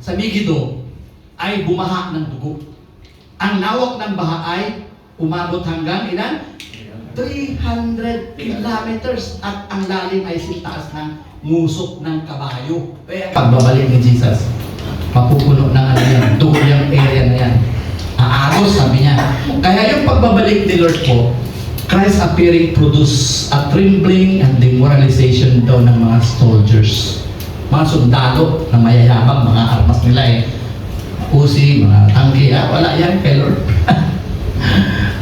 sa Megiddo ay bumaha ng dugo. Ang lawak ng baha ay umabot hanggang ilan? 300 kilometers at ang lalim ay sintaas ng musok ng kabayo. Kaya pagbabalik ni Jesus, mapupuno ng ano yan, dugo yung area na yan. Aagos, sabi niya. Kaya yung pagbabalik ni Lord po, Christ appearing produce a trembling and demoralization daw ng mga soldiers. Mga sundalo na mayayabang, mga armas nila usi, mga tangki, wala yan kay Lord.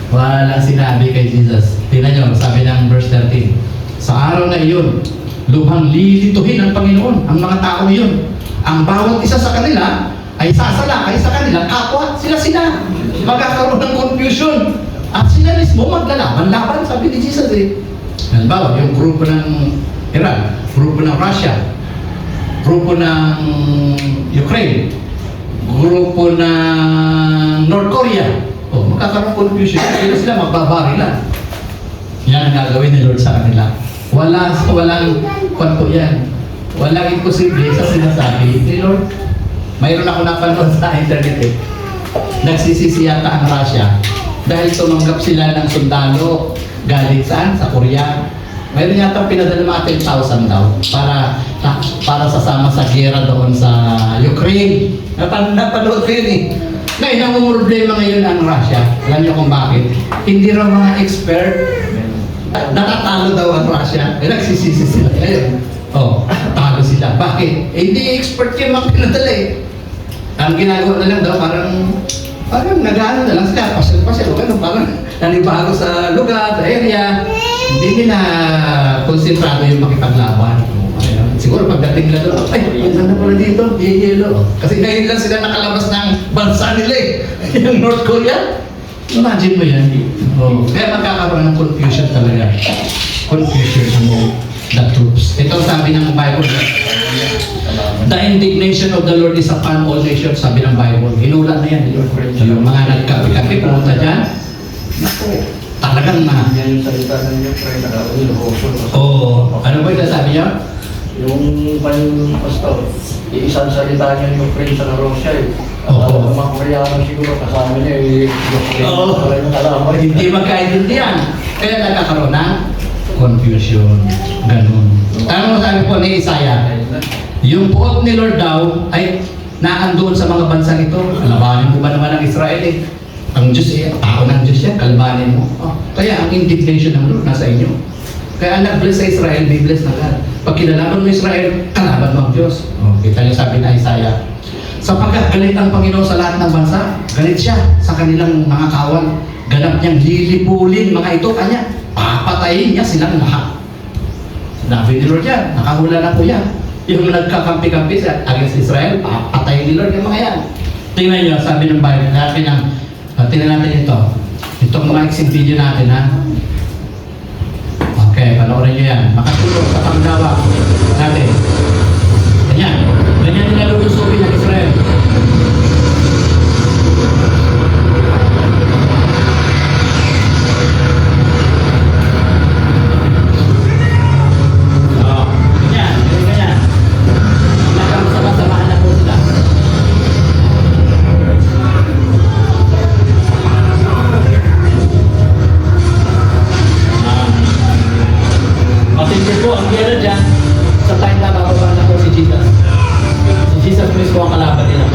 Walang sinabi kay Jesus. Tingnan nyo, sabi ng verse 13, sa araw na iyon, lubhang lilituhin ng Panginoon ang mga taong iyon. Ang bawat isa sa kanila ay sasalakay sa kanila, kapwa sila. Magkakaroon ng confusion. At sila mismo maglalaban-laban, sabi ni Jesus Halimbawa, yung grupo ng Iran, grupo ng Russia, grupo ng Ukraine, grupo ng North Korea. Magkakaroon confusion. Sila magbabarilan. Yan ang gagawin ni Lord sa kanila. Walang kwanto yan. Walang imposible sa sinasabi ni Lord. Mayroon ako napanood sa internet Nagsisisi yata ang Russia dahil tumanggap sila ng sundalo galing saan? Sa Korea. Mayroon yata pinadala mga 10,000 daw para sasama sa gera doon sa Ukraine. Napanood ko yun Ngayon, ang problema ngayon ang Russia. Alam niyo kung bakit? Hindi raw mga expert. Natatalo daw ang Russia. Nagsisisi sila. Ngayon, talo sila. Bakit? Hindi expert yung mga pinadala Ang ginagawa na lang daw, parang nag-ano na lang sila. Pasyal. Parang nanibago sa lugar, sa area. Hindi nila konsentrado yung makipaglaban. Siguro pagdating nila doon, ay, ganda pala dito, yelo. Kasi ngayon lang sila nakalabas ng bansa nila yung North Korea. Imagine mo yan. Kaya magkakaroon ng confusion talaga. Confusion among the troops. Ito sabi ng Bible. The indignation of the Lord is upon all nations, sabi ng Bible. Hinulat na yan. Yung mga nagkapi-kapi, pumunta dyan. Talagang na. Yan yung salita na niyo, pre, ano ba yung sabi niya? Yung pastor, iisang salita niya yung friend sa Russia Oo. Mga Koreano siguro kasama niya Hindi magkaintindihan. Kaya nagkakaroon ng confusion. Ganun. Ano sabi po ni Isaiah? Yung puot ni Lord daw ay naandoon sa mga bansang ito. Kalabanin mo ba naman ang Israel Ang Diyos tao ng Diyos yan, kalabanin mo. Kaya ang indignation ng Lord nasa inyo. Kaya ang nag-bless sa Israel, may bless na God. Pag kinalaban mo Israel, kalaban mo ang Diyos. Kita niyo sabi na Isaiah. Sapagkat galit ang Panginoon sa lahat ng bansa, galit siya sa kanilang mga kawan. Ganap niyang lilipulin mga ito kanya. Papatayin niya silang lahat. Sinabi ni Lord yan, nakahula na po yan. Yung nagkakampi-kampi against Israel, papatayin ni Lord yung mga yan. Tingnan niyo, sabi ng Bible, tingnan natin ito. Itong mga exit video natin Okay, panoorin nyo yan. Makatulong sa panggawa natin. Ganyan nila lulusobin ng Israel. Ganyan. Nagkasama-samahan na po sila. Matindi po ang gera dyan sa time na bababa na po si Jesus. Si Jesus mismo ang kalaban nila.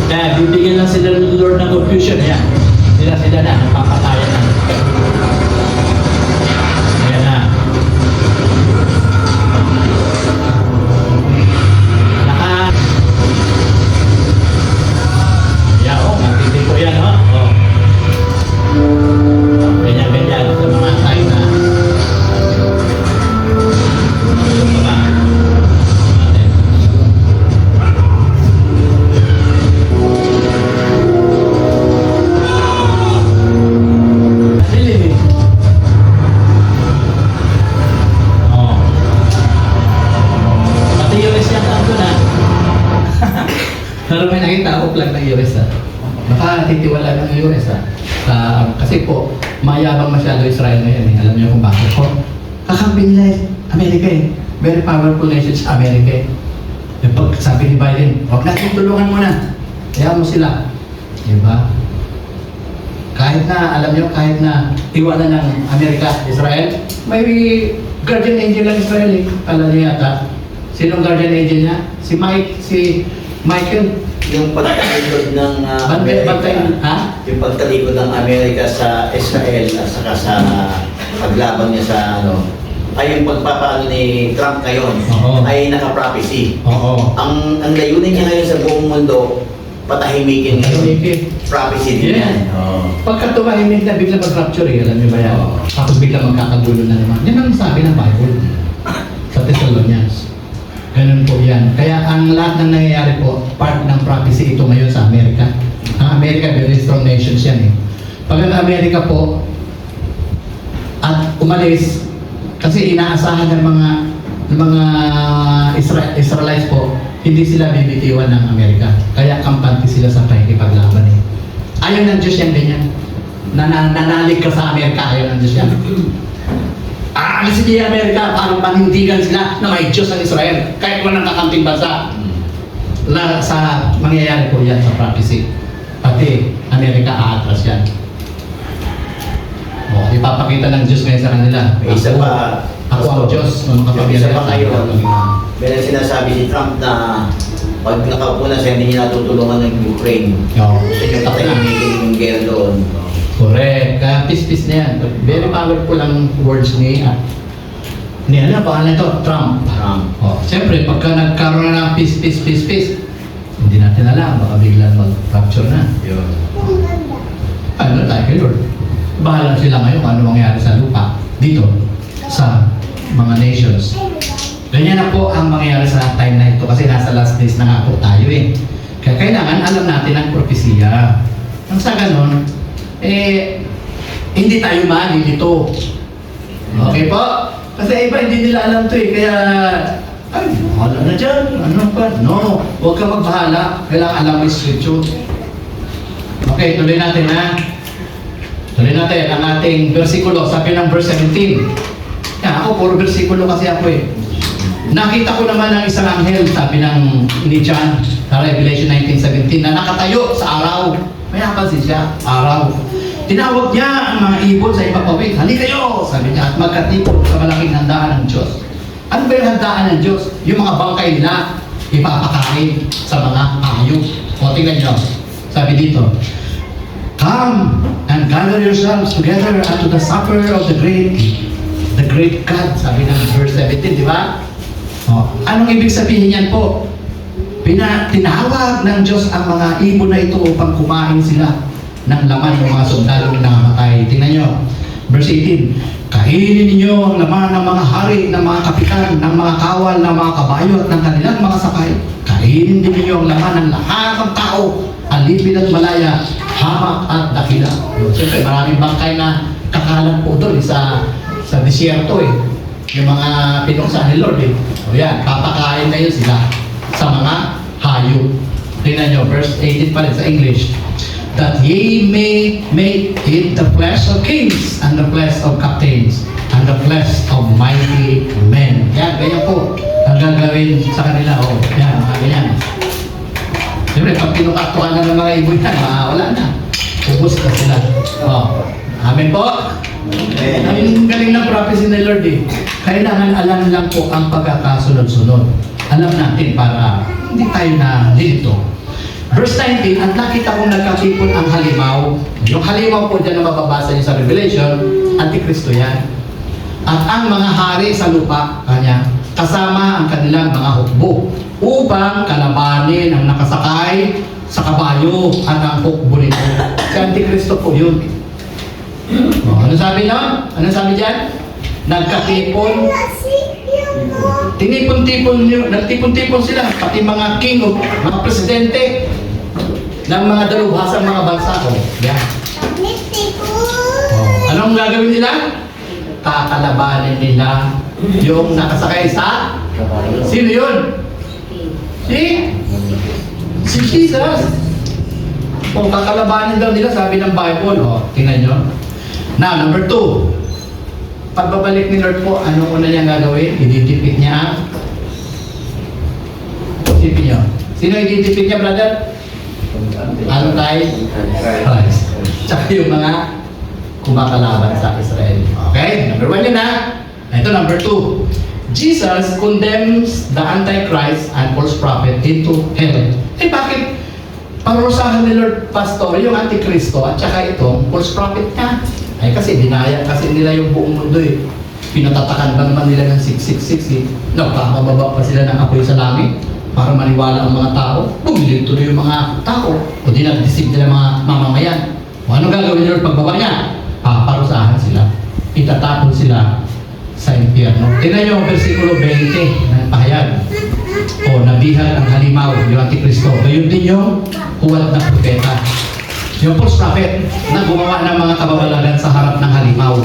Kaya bibigyan lang sila ng Lord ng confusion. Ayan. Sila na, napapatayan na. Ayan na. Matindi po yan, Ganyan sa mga time na Pero may nakita ako plan ng US Baka titiwala ng US kasi po, mayabang masyado Israel ngayon Alam niyo kung bakit po? Kakampi nila Amerika Very powerful nation sa Amerika Pag sabi ni Biden, huwag natin tulungan muna. Kaya mo sila. Diba? Kahit na, alam nyo, kahit na iwanan ng Amerika, Israel, may guardian angel ng Israel eh. Alam niyo yata. Sinong guardian angel niya? Si Michael. Yung pagtalikod ng Bantay, ha? yung pagtalikod ng Amerika sa Israel at saka sa paglaban niya sa ay yung pagpapaano ni Trump ngayon Oo. ay naka-prophecy. Oo. Ang layunin niya ngayon sa buong mundo, patahimikin ngayon. Tahimik. Prophecy din yan. Oo. Pagka tumahimik na bigla mag-rapture eh, alam niyo ba yan? Oo. Tapos bigla magkakagulo na naman. Yan ang sabi ng Bible sa Thessalonians. Ganun po yan. Kaya ang lahat ng nangyayari po, part ng prophecy ito ngayon sa Amerika. Ang Amerika, very strong nations yan eh. Pag ang Amerika po, at umalis, kasi inaasahan ng mga Israelites po, hindi sila bibitiwan ng Amerika. Kaya kampante sila sa pakikipaglaban eh. Ayaw ng Diyos yan ganyan. Nanalig ka sa Amerika, ayaw ng Diyos yan. Aalisin niya yung Amerika, parang panindigan sila na may Diyos ang Israel. Kahit walang kakanting bansa. Sa mangyayari po yan sa prophecy. Pati Amerika aatras yan. O, ipapakita ng Diyos ngayon sa kanila. May isa pa. Ako ang Diyos. Mga Yung kapamilya. isa pa ngayon, meron sinasabi si Trump na pag nakaupo na siya, hindi niya natutulungan ng Ukraine. Gusto niya patahimikin yung gera doon. Correct. Kaya peace na yan. Very powerful ang words ni ano pangalan ito? Trump. Oh, siyempre, pagka nagkaroon na ng peace, hindi natin alam, baka biglang mag-rapture na. Yun. Ano tayo kay Lord? Bahala sila ngayon kung ano mangyari sa lupa dito sa mga nations. Ganyan na po ang mangyayari sa time na ito kasi nasa last days na nga po tayo eh. Kaya kailangan alam natin ang propesya. Nang sa ganon, hindi tayo malilito. Okay po? Kasi iba hindi nila alam to eh. Kaya, ay, bahala na dyan. Ano pa? No, huwag ka magbahala. Kailangan alam mo yung scripture. Okay, tuloy natin ha. Tuloy natin ang ating versikulo. Sabi ng verse 17. Yan, ako, puro versikulo kasi ako eh. Nakita ko naman ang isang anghel, sabi ng ni John, sa Revelation 19:17, na nakatayo sa araw. May napansin siya, araw. Tinawag niya ang mga ibon sa ipapawid. Halika kayo, sabi niya, at magkatipon sa malaking handaan ng Diyos. Ano ba yung handaan ng Diyos? Yung mga bangkay nila, ipapakain sa mga hayop. O, tingnan niyo. Sabi dito, come and gather yourselves together unto the supper of the great God. Sabi ng verse 17, di ba? O, anong ibig sabihin niyan po? Tinawag ng Diyos ang mga ibon na ito upang kumain sila ng laman ng mga sundalong nangamatay. Tingnan nyo, verse 18, kainin ninyo ang laman ng mga hari, ng mga kapitan, ng mga kawal, ng mga kabayo at ng kanilang mga sakay. Kainin din ninyo ang laman ng lahat ng tao, alipin at malaya, hamak at dakila. Siyempre, maraming bangkay na kakalat po doon sa disyerto eh. Yung mga pinuksan ni Lord eh. O yan, papakain na yun sila sa mga hayop. Tingnan nyo, verse 18 pa rin sa English. That ye may make it the flesh of kings, and the flesh of captains, and the flesh of mighty men. Yan, ganyan po ang gagawin sa kanila. O, yan, mga ganyan. Siyempre, pag pinukatuan na ng mga ibon yan, wala na. Ubus na sila. O, amen po? Ang galing ng prophecy ni Lord eh. Kailangan alam lang po ang pagkakasunod-sunod. Alam natin para hindi tayo na dito. Verse 19, at nakita kong nagkatipon ang halimaw. Yung halimaw po dyan na mababasa niyo sa Revelation, Antikristo yan. At ang mga hari sa lupa, kanya, kasama ang kanilang mga hukbo, upang kalabanin ang nakasakay sa kabayo at ang hukbo nito. Si Antikristo po yun. Ano sabi niya? Ano sabi dyan? Nagkatipon. Nagtipon-tipon sila, pati mga king o mga presidente ng mga dalubhasang mga bansa. Yan. Anong gagawin nila? Kakalabanin nila yung nakasakay sa... Sino yun? Si Jesus. Kung kakalabanin daw nila, sabi ng Bible. Tingnan nyo. Now, number 2. Pagbabalik ni Lord po, anong una niyang gagawin? Ididipit niya ang isipin nyo. Sino i-defeat niya, brother? Anti-Christ. Tsaka yung mga kumakalaban sa Israel. Okay? Number 1 yun ha. Ito number 2. Jesus condemns the Antichrist and false prophet into hell. Eh bakit parusahan ni Lord Pastor yung Antikristo at saka itong false prophet niya? Ay kasi dinaya kasi nila yung buong mundo eh. Pinatatakan ba naman nila ng 666 eh. Nagpapababa pa sila ng apoy sa langit para maniwala ang mga tao. Bumili tuloy yung mga tao o di nag-deceive nila mga mamamayan. O ano gagawin ni Lord pagbaba niya? Paparusahan sila. Itatapon sila sa impyerno. Tingnan nyo, versikulo 20 ng pahayag. O, nabihag ang halimaw, yung Antikristo. Gayon din yung huwad na propeta. Yung false prophet na gumawa ng mga kababalagan sa harap ng halimaw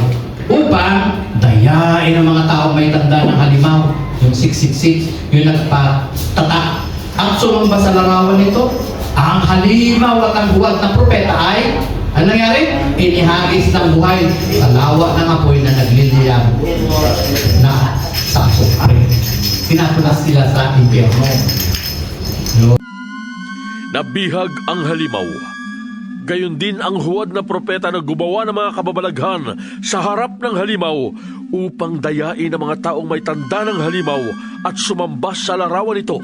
upang dayain ang mga taong may tanda ng halimaw. Yung 666, yung nagpatatak. At sumamba sa larawan nito, ang halimaw at ang huwad na propeta ay ano nangyari? Inihagis ng buhay sa lawa ng apoy na nagliliyab na sa asupre. Pinapunas sila sa impyerno. Nabihag ang halimaw. Gayon din ang huwad na propeta na gumawa ng mga kababalaghan sa harap ng halimaw upang dayain ang mga taong may tanda ng halimaw at sumamba sa larawan nito.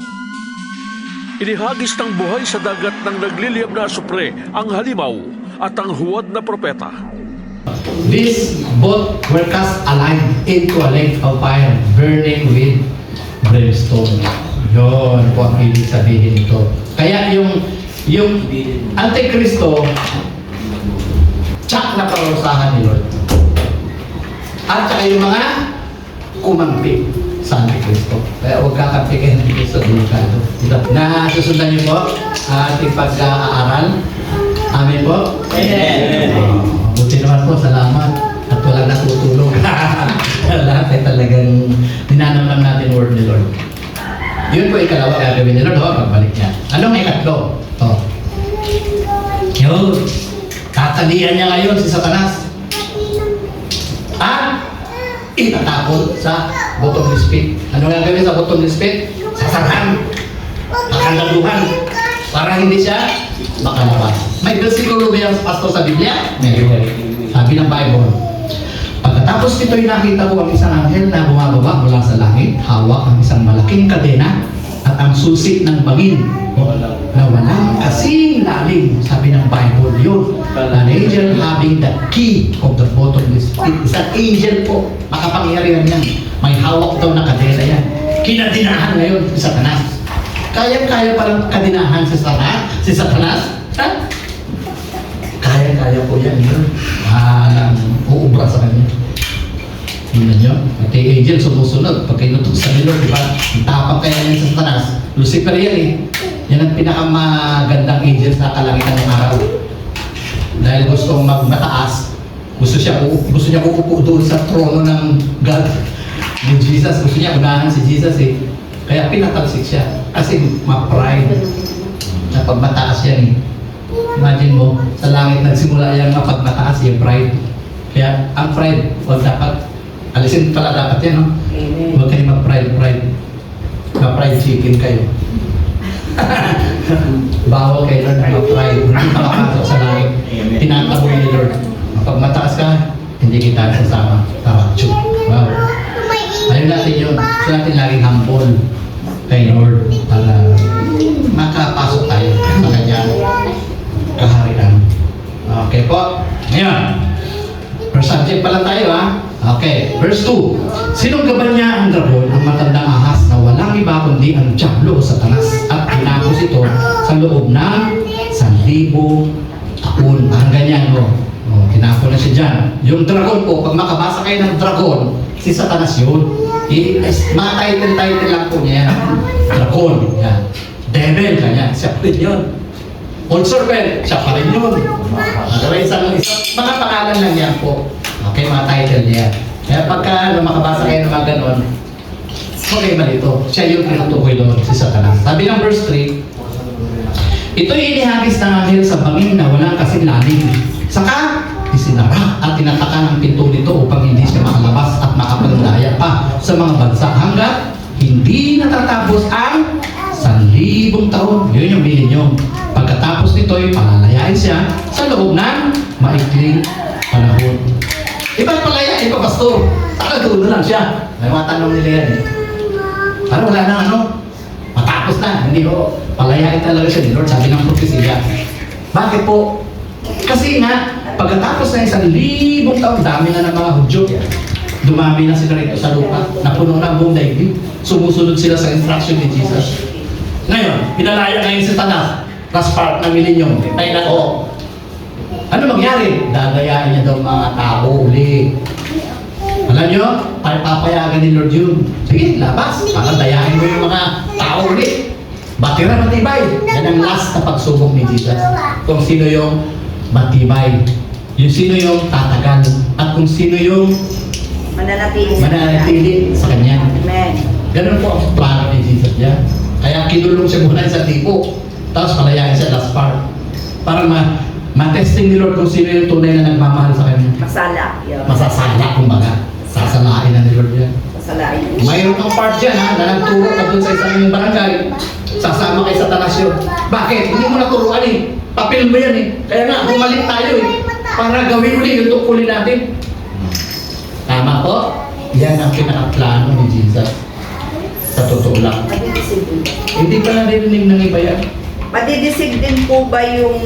Inihagis ng buhay sa dagat ng nagliliyab na asupre ang halimaw at ang huwad na propeta. These both were cast alive into a lake of fire burning with brimstone. Yun po ang ibig sabihin ito. Kaya yung Antikristo, tsak na parusahan ni Lord. At saka yung mga kumampi sa Antikristo. Kaya huwag kakampi kayo ng Antikristo, delikado. Na susundan niyo po ating pag-aaral. Amen po? Amen. Buti naman po, salamat. At walang natutulog. Lahat ay talagang ninanam natin word ni Lord. Yun po ikalawa gagawin ni Lord, pagbalik niya. Anong ikatlo? Yun. Tatalian niya ngayon si Satanas. At itatapon sa bottomless pit. Ano gagawin sa bottomless pit? Sasarhan. Pakandaluhan. Para hindi siya makalabas. May versikulo ba yung pastor sa Biblia? Meron. Sabi ng Bible. Pagkatapos nito'y nakita ko ang isang anghel na bumababa mula sa langit, hawak ang isang malaking kadena at ang susi ng bangin na walang kasing lalim. Sabi ng Bible yun. An angel having the key of the bottomless pit. Isang angel po. Makapangyarihan yan. May hawak daw na kadena yan. Kinadinahan ngayon si Satanas. Kaya-kaya palang kadinahan si Satanas. Ha? Kaya-kaya po yan. Uubra sa kanya. Tingnan nyo. At yung angel sumusunod. Pag kinutok sa Lord, diba? Ang tapang kaya yan sa Satanas. Lucifer yan eh. Yan ang pinakamagandang angel sa kalangitan ng araw. Dahil gusto magmataas. Gusto niya uupo doon sa trono ng God. Ni Jesus. Gusto niya unahan si Jesus eh. Kaya pinatalsik siya. Kasi ma-pride. Na pagmataas yan eh. Imagine mo, sa langit nagsimula yung mapagmataas yung pride. Kaya ang pride, huwag dapat, alisin pala dapat yan, no? Huwag kayo mag-pride. Ma-pride chicken kayo. Bawal kayo Lord na mag-pride. Hindi makapasok sa langit. Tinataboy ni Lord. Pag mataas ka, hindi kita kasama. Tarakchuk. Wow. Ayun natin yun. So natin laging humble kay Lord para makapasok tayo sa kanyang kaharian. Okay po. Ngayon, first subject pa lang tayo ha. Okay, verse 2. Sinunggaban niya ang dragon, ang matandang ahas na walang iba kundi ang Diablo o Satanas at tinapos ito sa loob ng 1,000 taon. Parang ganyan mo. Tinapon na siya dyan. Yung dragon po, pag makabasa kayo ng dragon, si Satanas yun. Mga title lang po niya yan. Dragon, yan. Devil, ganyan. Siya pa rin yun. Old serpent, siya pa rin yun. Mga pangalan lang yan po. Okay, mga title niya. Kaya pagka makabasa kayo ng mga ganon, okay malito. Siya yung tinutukoy doon, si Satanas. Sabi ng verse 3, ito'y inihagis ng anghel sa bangin na walang kasing lalim. Saka, isinara at tinataka ng pinto nito upang hindi siya makalabas at makapagdaya pa sa mga bansa hanggat hindi natatapos ang 1,000 libong taon. Yun yung millennium. Pagkatapos nito ay palalayain siya sa loob ng maikling panahon. Iba't palayain pa, pastor. Saka dulo lang siya. May mga tanong nila yan eh. Parang wala na ano, matapos na. Hindi ho, palayain talaga siya ni Lord, sabi ng propesya. Bakit po? Kasi nga, pagkatapos na 1,000 taon, dami na ng mga Hudyo. Dumami na sila rito sa lupa, napuno na ang buong daigdig. Sumusunod sila sa instruction ni Jesus. Ngayon, pinalaya ngayon si Tanas, last part ng millennium. Ay na, oh. Ano mangyari? Dadayain niya daw mga tao uli. Alam nyo, papayagan ni Lord yun. Sige, labas. Para dayain mo yung mga tao uli. Batira matibay. Yan ang last na pagsubok ni Jesus. Kung sino yung matibay. Yung sino yung tatagal. At kung sino yung mananatili sa kanya. Amen. Ganun po ang plano ni Jesus niya. Kaya kinulong siya muna sa tipo. Tapos palayain siya last part. Para ma-testing ni Lord kung sino yung tunay na nagmamahal sa kanya. Masala. Yeah. Masasala, kumbaga. Sasalain na ni Lord yan. Masalain. Mayroon kang part dyan ha, na nagturo ka dun sa isang barangay. Sasama kay Satanas yun. Bakit? Hindi mo naturuan eh. Papel mo yan eh. Kaya nga, bumalik tayo eh. Para gawin uli yung tungkulin natin. Tama po? Yan ang pinakaplano ni Jesus. Sa totoo lang. Madidisig din. Hindi pa narinig ng iba yan. Madidisig din po ba yung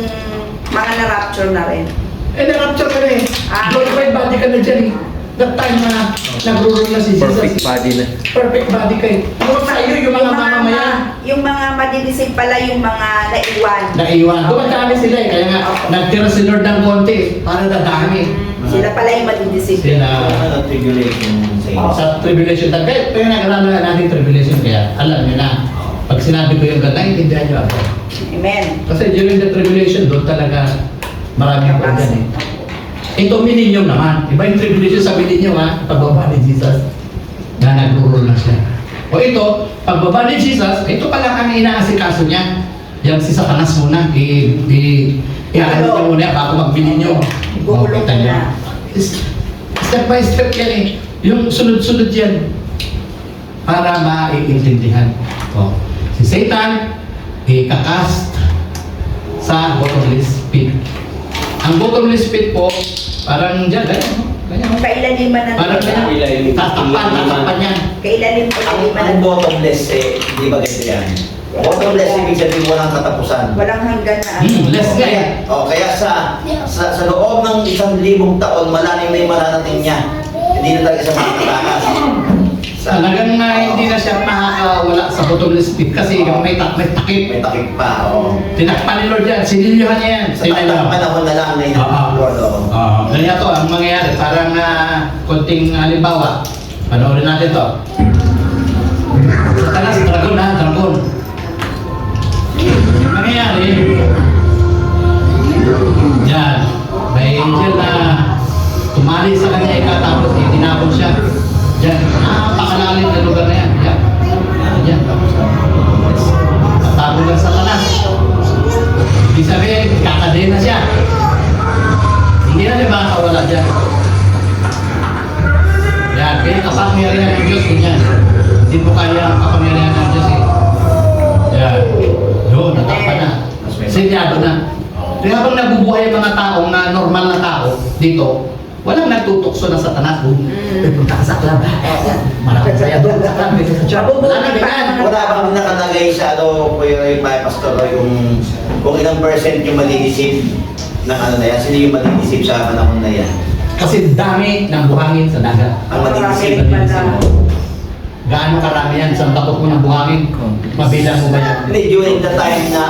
mga na-rapture na rin? Eh, na-rapture ka na eh. Ah. Glorified body ka na dyan eh. That time na nag-rule na si Jesus. Perfect body na. Perfect body ka eh. Ano sa iyo yung mga mamamayan? Yung mga madidisig pala yung mga naiwan. Naiwan. Dumadami sila eh. Kaya nga, nagtira si Lord ng konti eh, para dadami. Sila pala yung madidisig. Sila Ano, tribulation sa inyo? sa tribulation. Kaya nag-aralan na natin tribulation. Kaya alam nyo na, pag sinabi ko yung ganda, intindihan nyo ako. Amen. Kasi during the tribulation, doon talaga maraming organ eh. Ito millennium naman. Iba yung tribulation sa millennium ha, pagbaba ni Jesus na nag-rule na siya. O ito, pagbaba ni Jesus, ito pala ang inaasikaso niya. Yan si Satanas muna, i-ano niya muna bago mag-millennium. Gugulong Kita niya. na. Step by step yan eh. Yung sunod-sunod yan. Para maiintindihan. O, si Satan, ikakast sa bottomless pit. Ang bottomless pit po, parang dyan, ganyan, no? Ganyan, no? Kailaliman ng Parang ganyan, tatakpan yan. Kailalim po Ang ng bottomless eh, di ba ganito yan? Bottomless, ibig sabihin walang katapusan. walang hanggan na Less nga yan. Kaya sa loob ng 1,000 taon, malalim na yung mararating niya. Hindi na talaga siya makakatakas. Talagang hindi na siya makakawala sa bottomless pit kasi may takip. May takip pa, oo. Tinakpan ni Lord yan, sinilyohan niya yan. Sa takdang panahon na lang na yun, Lord, oo. Ganyan to, ang mangyayari, parang konting halimbawa. Panoorin natin to. Satanas, dragon ha, dragon. Ang mangyayari, yan, may angel na tumali sa kanya tapos tinapon siya. Yan, napakalalim na lugar na yan. Yan, yan, tapos tatapon ng Satanas. Ibig sabihin, kakadena siya. Hindi na rin makakawala dyan. Yan, kaya kapangyarihan ng Diyos, ganyan. Hindi po kaya ang kapangyarihan ng Diyos eh. Yan. Yun, natakpan na. Sinyado na. Kaya habang nabubuhay ang mga taong na normal na tao dito, walang nagtutukso na Satanas. Uy, punta ka sa club. Maraming saya doon sa club. Wala na ganyan. Wala bang nakalagay sa Kuya Pastor, kung ilang percent yung madidisip ng ano na yan? Sino yung madidisip sa panahon na yan? Kasi dami ng buhangin sa dagat. Ang madidisip. Gaano karami yan? Isang takot mo ng buhangin? Mabilang mo ba yan? Hindi, during the time na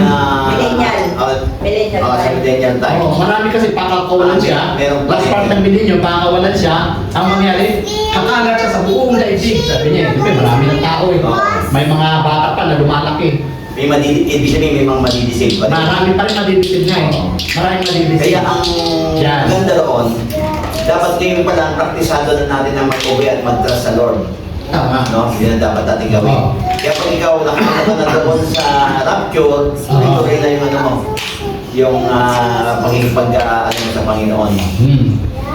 Millennial. Millennial sa time. millennial time. Oo, marami kasi pakakawalan siya. Meron pa Last rin. part ng millennium, pakakawalan siya. Ang mangyari, kakalat siya sa buong daigdig. Sabi niya, di ba, marami ng tao eh. May mga bata pa na lumalaki. Ibig sabihin may mga madidisip pa rin. Marami pa rin madidisid nga eh. Maraming madidisid. Kaya ang Yan. ganda roon, dapat ngayon pala ang praktisado na natin na mag-obey at mag-trust sa Lord. Tama. No? Yun ang dapat natin gawin. Oo. Kaya pag ikaw nakakita ka na doon sa rapture, Oo. ito rin na yung ano mo, yung pagkikipag ano mo sa Panginoon.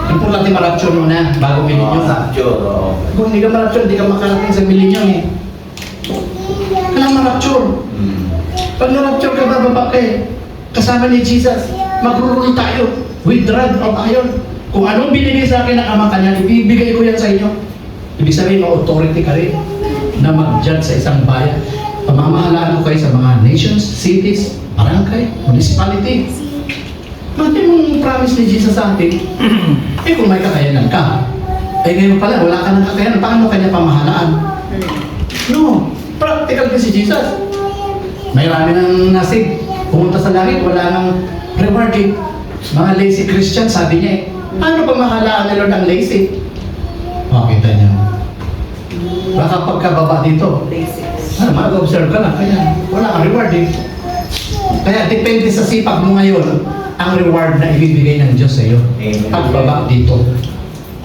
Importante ma-rapture muna bago millennium. Rapture, oo. Kung hindi ka ma-rapture, hindi ka makarating sa millennium eh. Kailangan rapture. Pag na-rapture ka, bababa ka kasama ni Jesus, magrurul tayo with rod of iron. Kung anong binigay sa akin ng Ama Kanya, ibibigay ko yan sa inyo. Ibig sabihin, authority ka rin na mag-judge sa isang bayan. Pamamahalaan ko kayo sa mga nations, cities, barangay, municipality. Mati mong promise ni Jesus sa atin, kung may kakayanan ka, ngayon pala, wala ka ng kakayanan, paano kanya pamahalaan? No, practical ka si Jesus. May rami ng nasig, pumunta sa langit, wala nang rewarding. Mga lazy Christian, sabi niya ano pamahalaan ni Lord ang lazy? Kita niyo. Baka pagkababa dito, mag-observe ka lang, kaya wala kang rewarding. Kaya depende sa sipag mo ngayon, ang reward na ibibigay ng Diyos sa iyo. Pagbaba dito.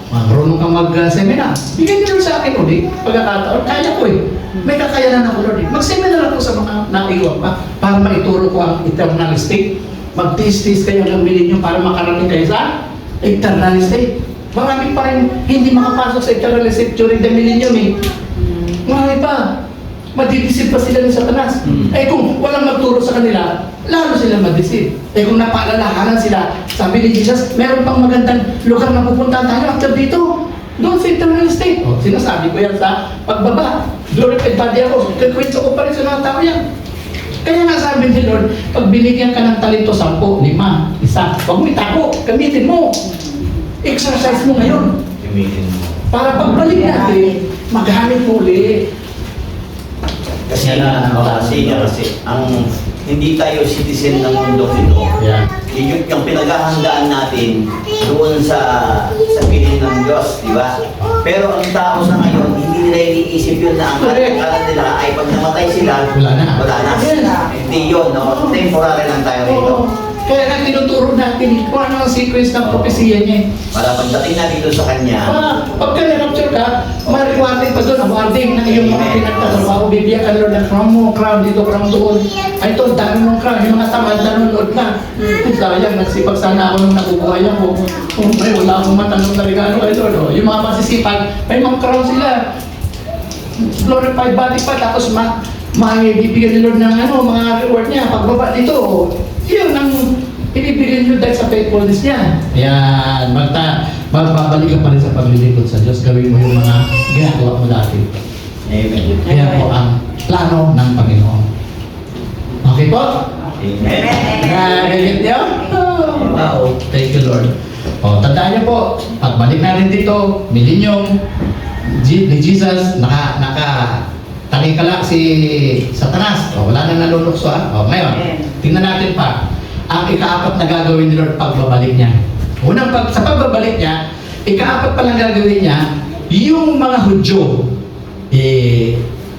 Marunong kang mag-seminar. Bigyan niyo sa akin ulit. Pagkakataon, kaya ko may kakayanan ako Lord. Mag-seminar ako sa mga naiwan pa para maituro ko ang eternal state. Mag-tis-tis kayo ng milenyo para makarating kayo sa eternal state. Marami pa rin hindi makapasok sa eternal state during the millennium Marami pa. Madidisip pa sila ng Satanas. Kung walang magturo sa kanila, lalo sila madisip. Kung napaalalahanan sila, sabi ni Jesus, meron pang magandang lugar na pupuntahan tayo after dito. Doon sa eternal state. Sinasabi ko yan sa pagbaba. Glorified body ako. Kakwento ko pa rin sa mga tao yan. Kaya nga sabi ni Lord, pag binigyan ka ng talento 10, 5, 1, huwag mo itako, gamitin mo. Exercise mo ngayon. Para pagbalik natin, magamit mo ulit. Kasi ang hindi tayo citizen ng mundo ito. Yun yung pinaghahandaan natin doon sa piling ng Diyos, di ba? Pero ang tao sa ngayon, hindi nila iniisip yun na ang akala nila ay pag namatay sila, wala na. Hindi yun, no? Temporary lang tayo rito. Kaya nga tinuturo natin kung ano ang sequence ng propesya niya. Para pagdating natin doon sa Kanya, Pagka na-rapture ka, mariwarding pa doon, awarding ng iyong mga pinagtatrabaho, bibigyan ka Lord ng crown dito, crown doon. Ay ito, dami mong crown, yung mga tamad nanonood na. Sayang, nagsipag sana ako nung nabubuhay ako. Wala akong matanong na regalo kay Lord. Yung mga masisipag, may mga crown sila. Glorified body pa, tapos bibigyan ni Lord ng mga reward niya. Pagbaba dito, yun ang ibibigyan nyo dahil sa faithfulness niya. Ayan, magbabalik ka pa rin sa paglilingkod sa Diyos. Gawin mo yung mga ginagawa mo dati. Amen. Kaya po ang plano ng Panginoon. Okay po? Amen. Nagigit niyo? Wow. Thank you, Lord. Tandaan niyo po, pagbalik natin dito, millennium, ni Jesus, talikala si Satanas. Wala nang nalulukso ngayon, tingnan natin pa. Ang ika-4 na gagawin ni Lord pagbabalik niya. Sa pagbabalik niya, ika-4 pa lang gagawin niya, yung mga Hudyo,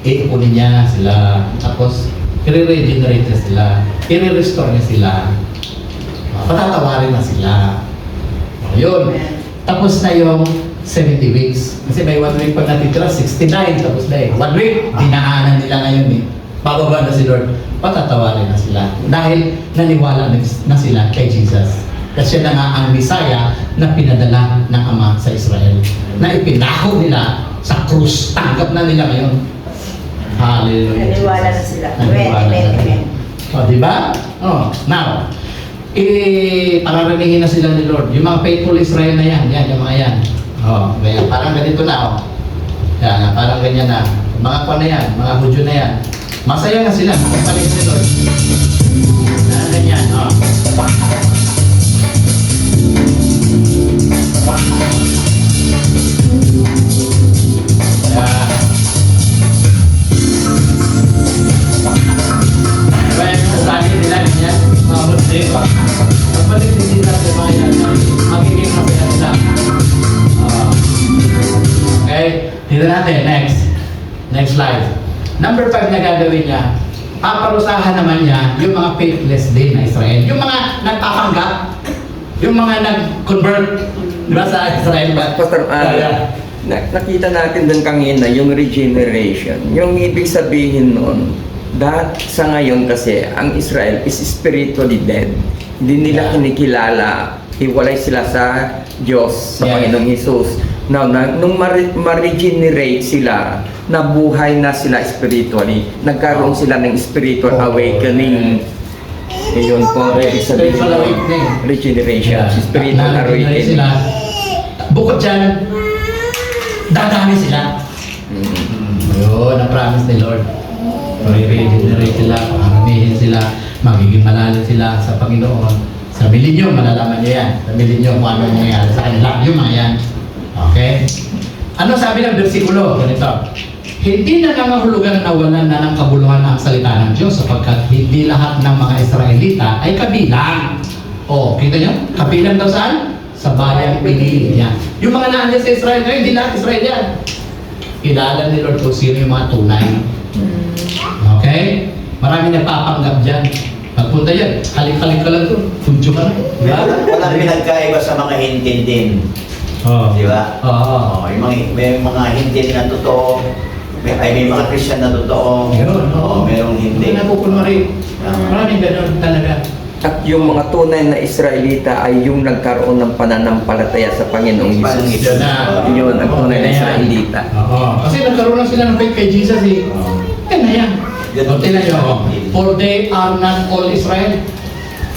iikunin niya sila, tapos i-regenerate niya sila, i-restore niya sila, patatawarin na sila. Yun. Tapos na yung 70 weeks. Kasi may 1 week pa natitira, 69. Tapos na 1 week, dinaanan nila ngayon Bababa na si Lord, patatawarin na sila. Dahil naniwala na sila kay Jesus. Kasi siya na nga ang Messiah na pinadala ng Ama sa Israel. Na ipinako nila sa krus. Tanggap na nila ngayon. Hallelujah. Naniwala na sila. Naniwala na sila. Diba? Now, pararamihin na sila ni Lord. Yung mga faithful Israel na yan, yung mga yan. Kaya parang ganito na, Yan, parang ganyan na. Mga pa na yan, mga Hudyo na yan. Masaya na sila, magpapalit si Lord. Ganyan, Kaya sasabi nila, ganyan, mga Hudyo. Magpalit din nila sa mga yan, magiging kapila nila. Okay, dito natin, next slide. Number 5 na gagawin niya, paparusahan naman niya yung mga faithless din na Israel. Yung mga nagpapanggap, yung mga nag-convert, di ba sa Israel ba? Pastor, nakita natin doon kanina yung regeneration. Yung ibig sabihin noon, sa ngayon kasi, ang Israel is spiritually dead. Hindi nila kinikilala, hiwalay sila sa Diyos, sa Panginoong Jesus. Now, nung ma-regenerate sila, nabuhay na sila spiritually, nagkaroon sila ng spiritual awakening. Yun po, ibig sabihin Spiritual awakening. regeneration, spiritual Na-regenerate awakening. sila. Bukod dyan, dadami sila. Yun, ang promise ni Lord. Re-regenerate sila, pakaramihin sila, magiging malalim sila sa Panginoon. Sa milenyo, malalaman nyo yan. Sa milenyo, kung ano nangyayari sa kanila. Yung mga yan. Okay? Ano sabi ng versikulo? Ganito. Hindi nangangahulugan na walan na ng kabuluhan ang salita ng Diyos sapagkat hindi lahat ng mga Israelita ay kabilang. O, kita nyo? Kabilang daw saan? Sa bayang pinili niya. Yung mga naandiyan sa Israel ngayon, hindi lahat Israel yan. Kilala ni Lord kung sino yung mga tunay. Okay? Marami nagpapanggap dyan. Pagpunta yan, halik-halik ka lang doon. Puncho ka na. Diba? Walang pinagkaiba sa mga hintin din. Oo. Di ba? Oo. Yung may mga hindi na totoo, may mga Christian na totoo. Meron, oo. Merong hindi. Hindi napupunwari. Maraming ganun talaga. At yung mga tunay na Israelita ay yung nagkaroon ng pananampalataya sa Panginoong Panginoong Jesus. Yun na. Yun, ang tunay na Yan. Israelita. Oo. Kasi nagkaroon lang sila ng faith kay Jesus eh. Yan na yan. O, tingnan nyo. For they are not all Israel,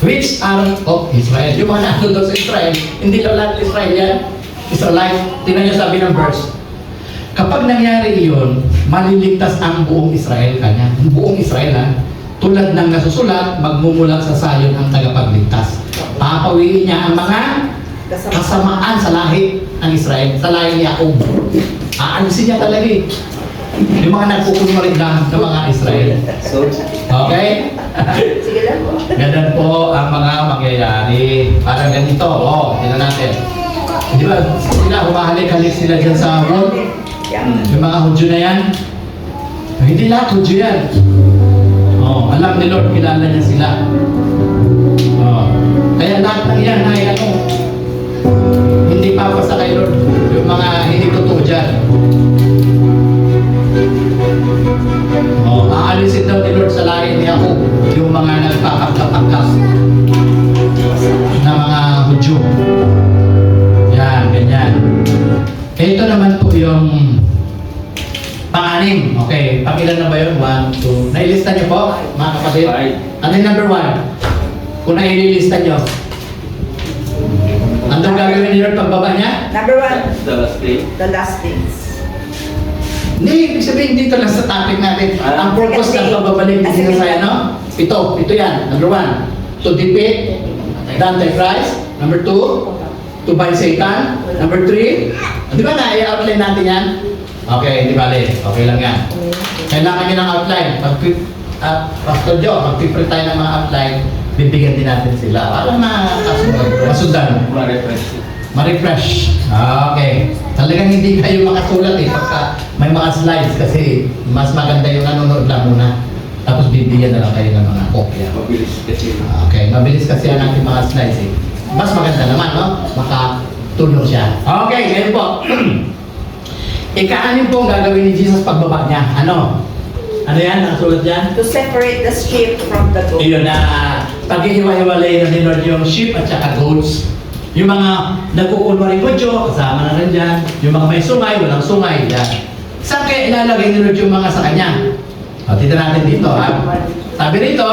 which are of Israel. Yung mga nandun doon sa Israel, hindi lang lahat Israel yan. Israelite. Tingnan nyo sabi ng verse. Kapag nangyari iyon, maliligtas ang buong Israel kanya. Buong Israel ha. Tulad ng nasusulat, magmumulat sa sayon ang tagapagligtas. Papawiin niya ang mga kasamaan sa lahi ng Israel, sa lahi ni Jacob. Aalisin niya talaga eh. Yung mga nagkukunwarin lang ng mga Israel. Okay? Sige lang po. Ganun po ang mga mangyayari. Parang ganito. Tingnan natin. Di ba, sila humahalik-halik sila dyan sa wall. Yung mga Hudyo na yan. Hindi lahat Hudyo yan. Alam ni Lord, kilala niya sila. Kaya lahat ng yan ay hindi papasa kay Lord. Yung mga hindi totoo dyan. Aalisin daw ni Lord sa lahi ni Jacob yung mga nagpapagkapagkas na mga Hudyo. Yan, ganyan. Ito naman po yung pang-anim. Okay, pang-ilan na ba yun? 1, 2. Nailista niyo po, mga kapatid? Ano yung number 1? Kung naililista niyo. Anong gagawin ni Lord pagbaba niya? Number 1, the last days. Hindi, ibig sabihin dito lang sa topic natin. Ang purpose ng pagbabalik ni Jesus ay ano? Ito yan. Number 1, to defeat the Antichrist. Number 2, to bind Satan. Number 3, di ba na-outline natin yan? Okay, di bale. Okay lang yan. Kailangan nyo ng outline. Pastor Joe, mag-prepare tayo ng mga outline. Bibigyan din natin sila para masundan. Ma-refresh. Okay. Talagang hindi kayo makasulat eh pagka may mga slides kasi mas maganda yung nanonood lang muna. Tapos bibigyan na lang kayo ng mga kopya. Mabilis kasi. Okay, mabilis kasi ang ating mga slides eh. Mas maganda naman, no? Makatulong siya. Okay, ngayon po. Ika-anim po ang gagawin ni Jesus pagbaba niya. Ano? Ano yan? Nakasulat dyan? To separate the sheep from the goat. Iyon na pag-ihiwa-hiwalay na ni Lord yung sheep at saka goats. Yung mga nagkukunwaring kutyo, kasama na rin dyan. Yung mga may sungay, walang sungay. Yan. Saan kaya ilalagay ni Lord yung mga sa kanya? O, tignan natin dito ha. Sabi rito,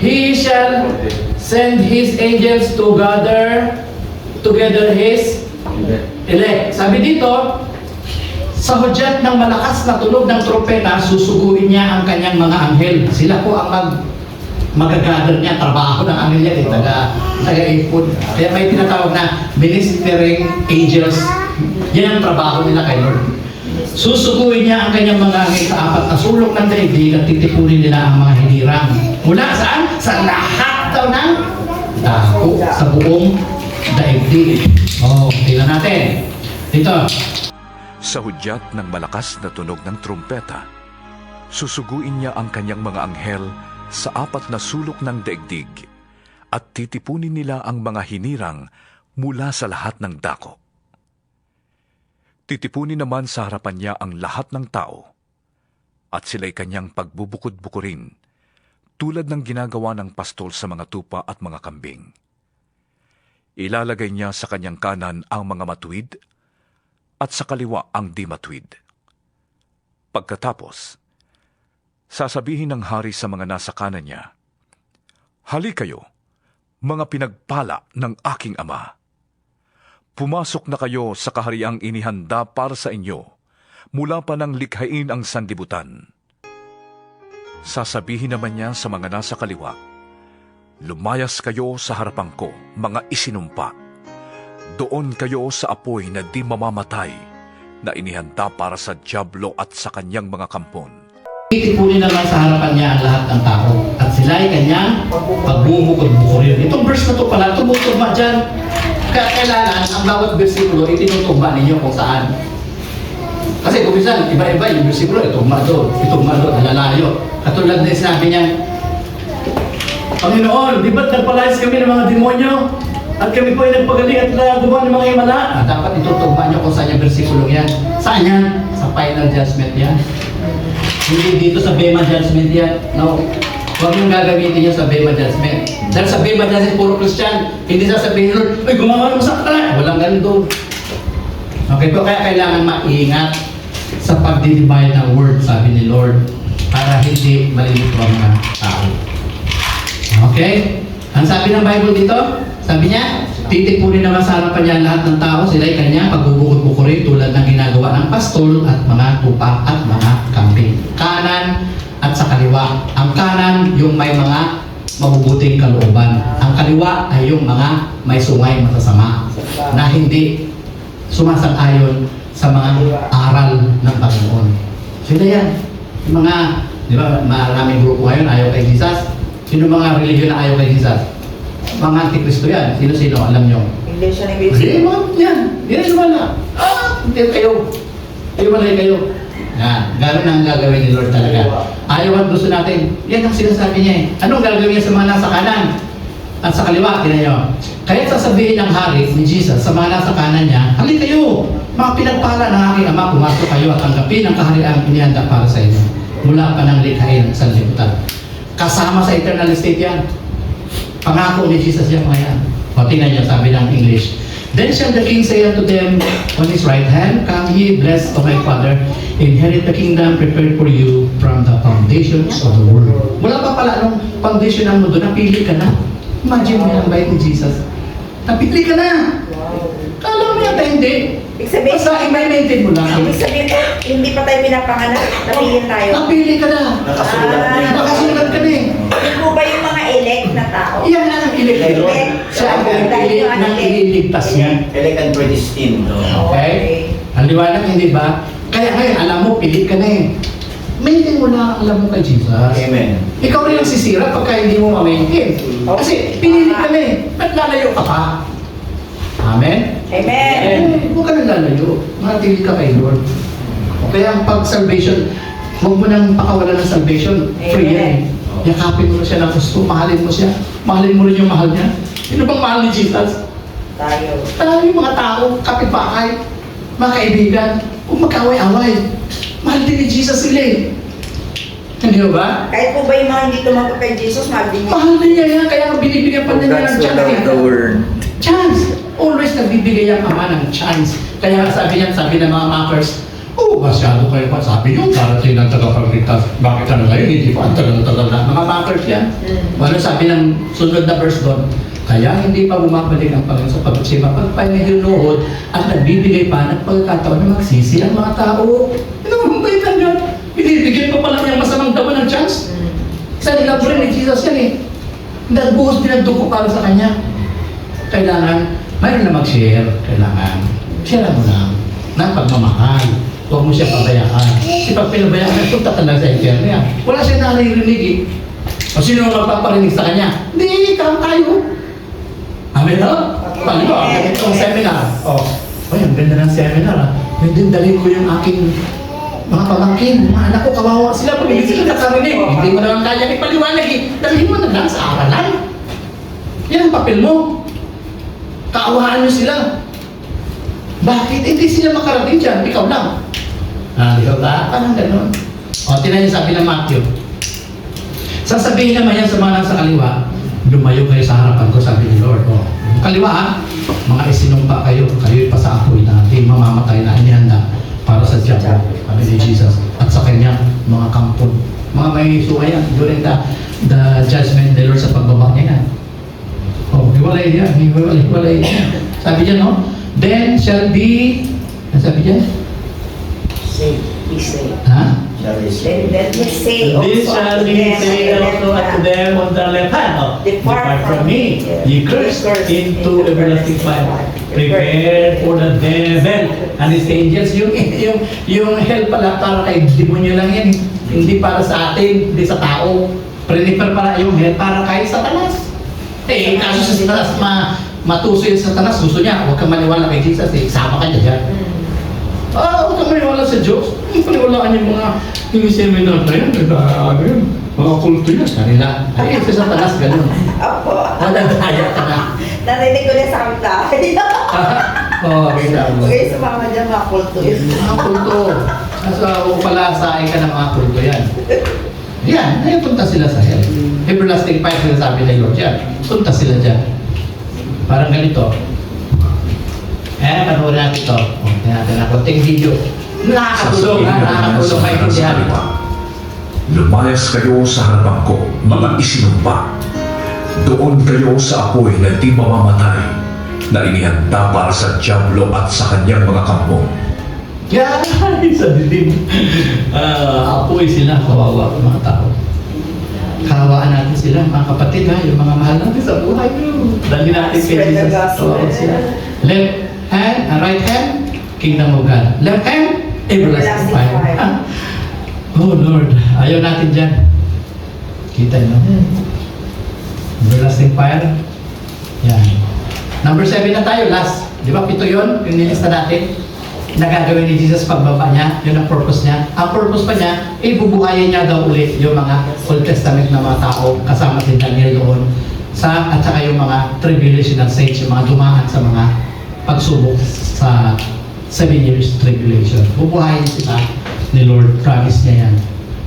He shall send His angels to gather together His elect. Sabi dito, sa hudyat ng malakas na tunog ng trompeta, susuguin niya ang kanyang mga anghel. Sila po ang magagather niya, trabaho ng anghel yan, taga-ipon. Kaya may tinatawag na ministering angels. Yan ang trabaho nila kay Lord. Susuguin niya ang kanyang mga anghel sa apat na sulok ng daigdig at titipunin nila ang mga hinirang. Mula saan? Sa lahat daw ng dako, sa buong daigdig. Tingnan natin. Dito. Sa hudyat ng malakas na tunog ng trumpeta, susuguin niya ang kanyang mga anghel sa apat na sulok ng daigdig at titipunin nila ang mga hinirang mula sa lahat ng dako. Titipunin naman sa harapan niya ang lahat ng tao at sila'y kanyang pagbubukod-bukurin tulad ng ginagawa ng pastol sa mga tupa at mga kambing. Ilalagay niya sa kanyang kanan ang mga matuwid at sa kaliwa ang di matwid. Pagkatapos, sasabihin ng hari sa mga nasa kanan niya, "Hali kayo, mga pinagpala ng aking Ama. Pumasok na kayo sa kahariang inihanda para sa inyo mula pa nang likhain ang sanlibutan." Sasabihin naman niya sa mga nasa kaliwa, "Lumayas kayo sa harapan ko, mga isinumpa. Doon kayo sa apoy na di mamamatay, na inihanda para sa dyablo at sa kanyang mga kampon. Titipunin naman sa harapan niya ang lahat ng tao at sila ay kanyang pagbubukod-bukurin." Itong verse na to pala, tumutugma dyan. Kaya kailangan ang bawat versikulo itinutugma ninyo kung saan. Kasi kung minsan, iba-iba yung versikulo, itugma doon, nalalayo. Katulad na sinabi niya, "Panginoon, di ba't nagpalayas kami ng mga demonyo? At kami po ay nagpagaling at nagawa ng mga himala." Dapat itutugma niyo kung saan yung versikulo yan. Saan yan? Sa final judgment yan. Hindi dito sa Bema Judgment yan. No. Huwag yung gagamitin nyo sa Bema Judgment. Dahil sa Bema Judgment, puro Christian. Hindi sasabihin, "Lord, ay gumawa ng masakit na." Walang ganun doon. Okay po, kaya kailangan maingat sa pagdidivide ng word, sabi ni Lord, para hindi malilito ang mga tao. Okay? Ang sabi ng Bible dito, sabi niya, titipunin naman sa harapan niya lahat ng tao, sila ay kanya pagbubukod-bukurin tulad ng ginagawa ng pastol at mga tupa at mga kambing. Kanan at sa kaliwa. Ang kanan, yung may mga mabubuting kalooban. Ang kaliwa ay yung mga may sungay masasama na hindi sumasang-ayon sa mga aral ng Panginoon. Sila yan. Yung mga, di ba, maraming grupo ngayon ayaw kay Jesus. Sino mga relihiyon na ayaw kay Jesus? Mga antikristo yan. Sino-sino, alam nyo? Iglesia ni Hindi, Cristo. mga yan. Hindi na sumala. Hindi kayo. Kayo malay kayo. Yan. Gano'n ang gagawin ni Lord talaga. Ayaw at gusto natin. Yan ang sinasabi niya eh. Anong gagawin niya sa mga nasa kanan? At sa kaliwa, tingnan nyo. Kaya sasabihin ng hari ni Jesus sa mga nasa kanan niya, "Hali kayo, mga pinagpala ng aking Ama, pumasok kayo at tanggapin ang kahariang inihanda para sa inyo. Mula pa ng likhain sa liputan." Kasama sa eternal state yan. Pangako ni Jesus yan mga yan. O tingnan niyo, sabi ng English, "Then shall the king say unto them on his right hand, Come ye, blessed of my Father, inherit the kingdom prepared for you from the foundations of the world." Wala pa pala nung foundation ng mundo, napili ka na. Imagine mo yung bait ni Jesus. Napili ka na. Kala mo yata hindi. Ibig sabihin, Basta i-maintain mo lang. ibig sabihin po, hindi pa tayo pinapanganak, napilin tayo. Napili ka na. Nakasulat na yun. Nakasulat ka na eh. Yun po ba yung mga elect na tao? Iyan na ang elected. Siya ang pumipili ng ililigtas niya. Elect and predestined. Okay? Ang liwanag, hindi ba? Kaya ngayon, alam mo, pili ka na eh. Maintain mo lang ang alam mo kay Jesus. Amen. Ikaw rin ang sisira pagka hindi mo ma-maintain. Kasi pinili ka na eh. Ba't lalayo ka pa? Amen? Amen. Huwag ka na lalayo. Manatili ka kay Lord. Kaya ang pag-salvation, huwag mo nang pakawalan ng salvation. Free yan eh. Yakapin mo na siya ng gusto. Mahalin mo siya. Mahalin mo rin yung mahal niya. Sino bang mahal ni Jesus? Tayo. Tayo yung mga tao, kapitbahay, mga kaibigan, kung magkaway-away. Mahal din ni Jesus sila eh. Hindi ba? Kahit po ba yung mga hindi tumanggap kay Jesus, mahal din niya. Mahal din niya yan, kaya binibigyan pa For niya God ng so chance. loved the world. Chance! Always nagbibigay ang Ama ng chance. Kaya sabi niya, sabi ng mga mockers, "Oh, masyado kayo pa." Sabi niyo, darating ng tagapagligtas. Bakit ano ngayon? Hindi pa ang tagal na. Mga mockers yan. Ano sabi ng sunod na verse doon? Kaya hindi pa bumabalik ang Panginoon sa pagsiba. Pagpahinunood at nagbibigay pa ng pagkataon na magsisi ang mga tao. Ano mo ba yan? Binibigyan pa pala niyang masamang dawan ng chance. Sa nilabro ni Jesus yan eh. Nagbuhos din ang dugo para sa kanya. Kailangan, mayroon na mag-share. Kailangan, share mo lang ng pagmamahal. Huwag mo siya pabayaan. Kasi pag pinabayaan, punta talaga sa impyerno yan. Wala siya naririnig eh. O sino ang magpaparinig sa kanya? Hindi, ikaw tayo. Amen ha? Paano ba? Itong seminar. Ay, ang ganda ng seminar ha. Hindi dalhin ko yung aking mga pamangkin, mga anak ko, kawawa sila. Pag hindi sila nakarinig, hindi mo naman kaya ipaliwanag eh. Dalhin mo na lang sa aralan. Yan ang papel mo. Kaawaan nyo sila. Bakit? Hindi sila makarating dyan. Ikaw lang. Di ba? Parang gano'n. Tinan niyo sabi ng Matthew. Sasabihin naman yan sa mga nasa kaliwa, "Lumayo kayo sa harapan ko," sabi ni Lord. Kaliwa ha? mga isinumpa kayo, kayo'y pa sa apoy na di mamamatay na inihanda para sa Diyan, sabi ni Jesus, at sa kanyang mga kampon. Mga may suka yan, during the judgment the Lord sa pagbaba niya yan. Oh, hiwalay yan, hiwalay yan. Sabi niya, no? Then shall be, ano sabi niya? Say, he say. Ha? Let me say This also shall unto be them say on the also left unto hand, them on the left hand. Oh, Depart from me, yes. ye cursed, into everlasting fire. Prepare for the devil and his angels. Yung hell pala para kay demonyo lang yan. Hindi para sa atin, hindi sa tao. Prepare pala yung hell para kay Satanas. Eh, kaso sa Satanas, matuso yung Satanas, gusto niya, huwag kang maniwala kay Jesus, eh, sama ka niya dyan. Huwag kang maniwala sa Diyos. Paniwalaan yung mga seminar na yan, mga kulto yan. Kanila, ay, sa Satanas, ganun. Opo. Daya ka na. Narinig ko na sa aming tayo. Oo, kita mo. Okay, sumama dyan mga kulto yun. Mga kulto. Nasa upalasain ka ng mga kulto yan. Yan, punta sila sa hell. Everlasting fire sila sabi ng Lord yan. Punta sila dyan. Parang ganito. Panoorin natin ito. Tingnan natin na konting video. Nakakatulong, ha? Nakakatulong maintindihan. Lumayas kayo sa harapan ko, mga isinumpa. Doon kayo sa apoy na di mamamatay, na inihanda para sa Diablo at sa kanyang mga kampong. Yan! Sa dilim. Apoy sila, kawawa mga tao. Kawaan natin sila, mga kapatid ha, yung mga mahal natin sa buhay. Dali natin kay Spread the Jesus. gospel. Kawaan sila. Left hand, right hand, kingdom of God. Left hand, everlasting fire. Everlasting fire. Oh Lord, ayaw natin dyan. Kita nyo. Everlasting fire. Yan. Number 7 na tayo, last. Di ba, 7 yun, yung nilista natin. Nagagawin ni Jesus pagbaba niya, yun ang purpose niya. Ang purpose pa niya, bubuhayin niya daw ulit yung mga Old Testament na mga tao, kasama si Daniel doon, at saka yung mga tribulational saints, yung mga dumaan sa mga pagsubok sa 7 years tribulation. Bubuhayin sila ni Lord, promise niya yan.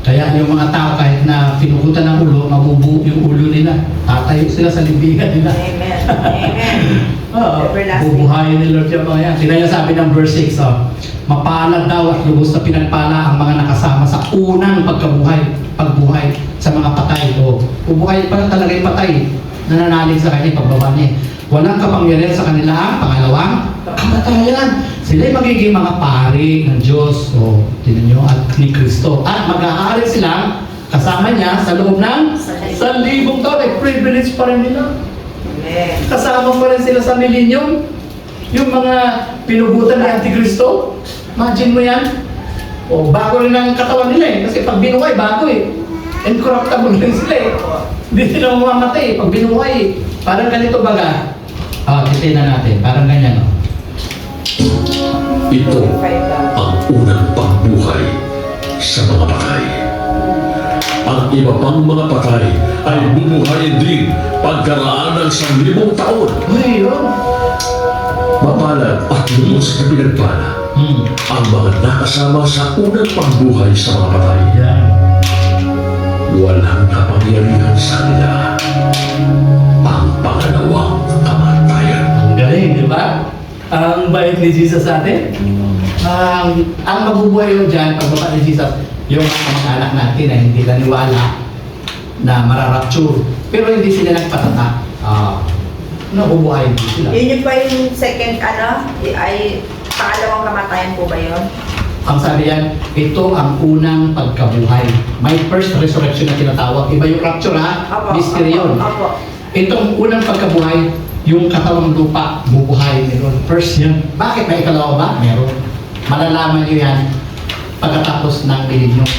Kaya yung mga tao kahit na pinukutan ng ulo, mabubuo yung ulo nila. Tatayo sila sa libingan nila. Amen. Amen. Oo, Everlasting. bubuhayin ni Lord yung mga yan. Tingnan niyo sabi ng verse 6, mapalad daw at lubos na pinagpala ang mga nakasama sa unang pagbuhay sa mga patay. Bubuhay pa talaga yung patay. Nananalig sa kanya pagbaba niya. Walang kapangyarihan sa kanila ang pangalawang kamatayan. Sila'y magiging mga pari ng Diyos. Tingnan niyo, at ni Kristo. At mag-aari sila kasama niya sa loob ng 1,000 taon. Privilege pa rin nila. Amen. Kasama pa rin sila sa millennium. Yung mga pinugutan ni Antikristo. Imagine mo yan. Bago rin ang katawan nila eh. Kasi pag binuhay, bago eh. Incorruptible rin sila eh. Hindi sila mamamatay eh. Pag binuhay eh. Parang ganito baga. Titignan natin. Parang ganyan no. Ito ang unang pagbuhay sa mga patay. Ang iba pang mga patay ay bubuhayin din pagkaraan ng 1,000 taon. Uy, yun. Mapalad at lubos na pinagpala ang mga nakasama sa unang pagbuhay sa mga patay. Yan. Walang kapangyarihan sa kanila ang pangalawang kamatayan. Ang galing, di ba? Ang bait ni Jesus sa atin. Ang mabubuhay yun dyan, pagbaba ni Jesus, yung mga anak natin na hindi naniwala na mararapture. Pero hindi sila nagpatatak. Nabubuhay din sila. Yun yung pa yung second, ay pangalawang kamatayan po ba yun? Ang sabi yan, ito ang unang pagkabuhay. May first resurrection na tinatawag. Iba yung rapture ha? Opo, Mystery yun. opo. Itong unang pagkabuhay, yung katawang lupa, bubuhay meron. First yun. Bakit may ikalawa ba? Meron. Malalaman nyo yan pagkatapos ng millennium.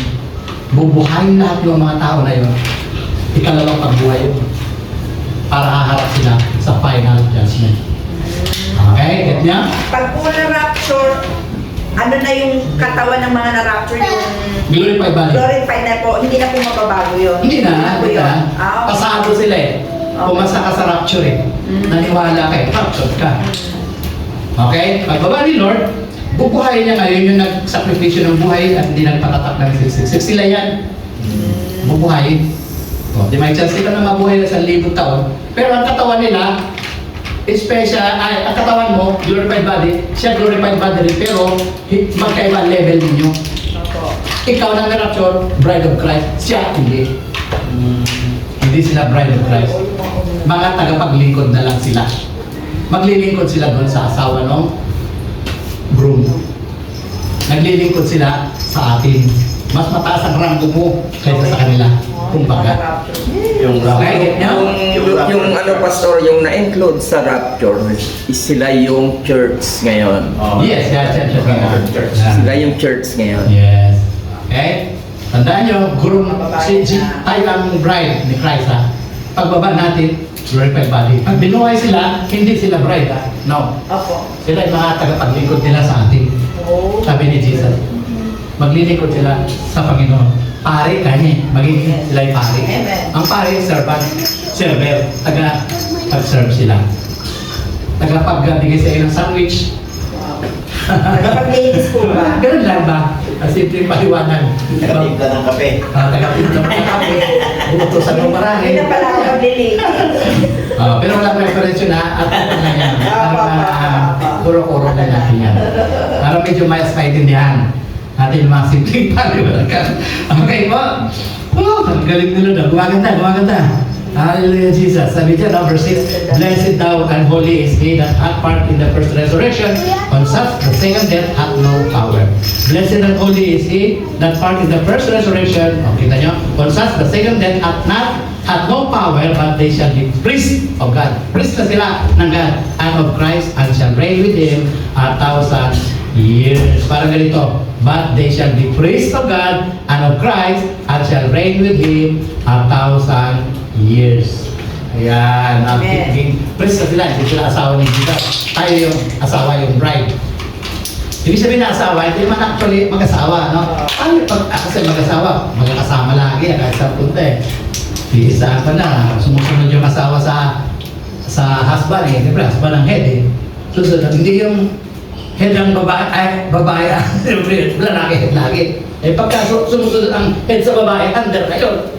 Bubuhayin lahat yung mga tao na yun. Ikalawang pagbuhay yun. Para haharap sila sa final judgment. Okay? Get niya? Pag po na-rapture, ano na yung katawan ng mga na-rapture, yung Glorified body. glorified na po, hindi na po mababago yun. Hindi na, po hindi yun. na. Okay. Pasado sila eh. Pumasa ka sa rapture eh. Naniwala ka eh. Rapture ka. Okay? Pagbaba ni Lord, bubuhayin niya ngayon yung nagsakripisyo ng buhay at hindi nagpatatak ng 666. Sila yan. Bubuhayin. Di may chance ka na mabuhay na 1,000 taon. Pero ang katawan nila, special, ang katawan mo, glorified body, siya glorified body rin, pero magkaiba ang level ninyo. Opo. Ikaw na rapture, bride of Christ, siya hindi. Hindi sila bride of Christ. Mga tagapaglingkod na lang sila. Maglilingkod sila doon sa asawa ng groom. Naglilingkod sila sa atin. Mas mataas ang ranggo mo kaysa sa kanila. Kumbaga. Yung Okay, get nyo? Yung ano pastor, yung na-include sa rapture, is sila yung church ngayon. Yes, church. Sila yung church ngayon. Yes. Okay? Tandaan nyo, tayo ang bride ni Christ ha. Pagbaba natin, glorified body. Pag binuhay sila, hindi sila bride ha. No. Opo. Sila yung mga tagapaglingkod nila sa atin. Oh. Sabi ni Jesus. Maglilingkod sila sa Panginoon. Pare kanya, magiging sila yung pare. Amen. Ang pare, servant, server, taga-pag-serve sila. Taga-pagbigay sa iyo ng sandwich. Nagpag-ladies po ba? Ganun lang ba? Ang simpleng paliwanag. Nagatimpla ng kape. Taga-pinto ng kape, umutosan ng marami. Hindi na pala ako mag-ladies. Pero wala reference yun ha, at ano na yan. Puro-puro na natin yan. Para medyo mas maintindihan natin yung mga simpleng paliwanag. Okay po? Oh, ang galing nila na. Gumaganda. Hallelujah, Jesus. Sabi dyan, number 6, Blessed thou and holy is he that hath part in the first resurrection. On such, the second death hath no power. Blessed and holy is he that part in the first resurrection. O, kita nyo? On such, the second death hath no power, but they shall be priests of God. Priests na sila ng God and of Christ, and shall reign with him 1,000 years. Parang ganito. But they shall be priests of God and of Christ, and shall reign with him 1,000 years. Ayan. Amen. Priest na sila. Hindi sila asawa ni Jesus. Tayo yung asawa, yung bride. Ibig sabihin na asawa, hindi man actually mag-asawa, no? Kasi mag-asawa, magkakasama lagi, kahit sa punta eh. Isa pa na, sumusunod yung asawa sa husband eh. Siyempre, husband ang head eh. Susunod, hindi yung head ang babae, lalaki head lagi. Eh pagka sumusunod ang head sa babae, under kayo.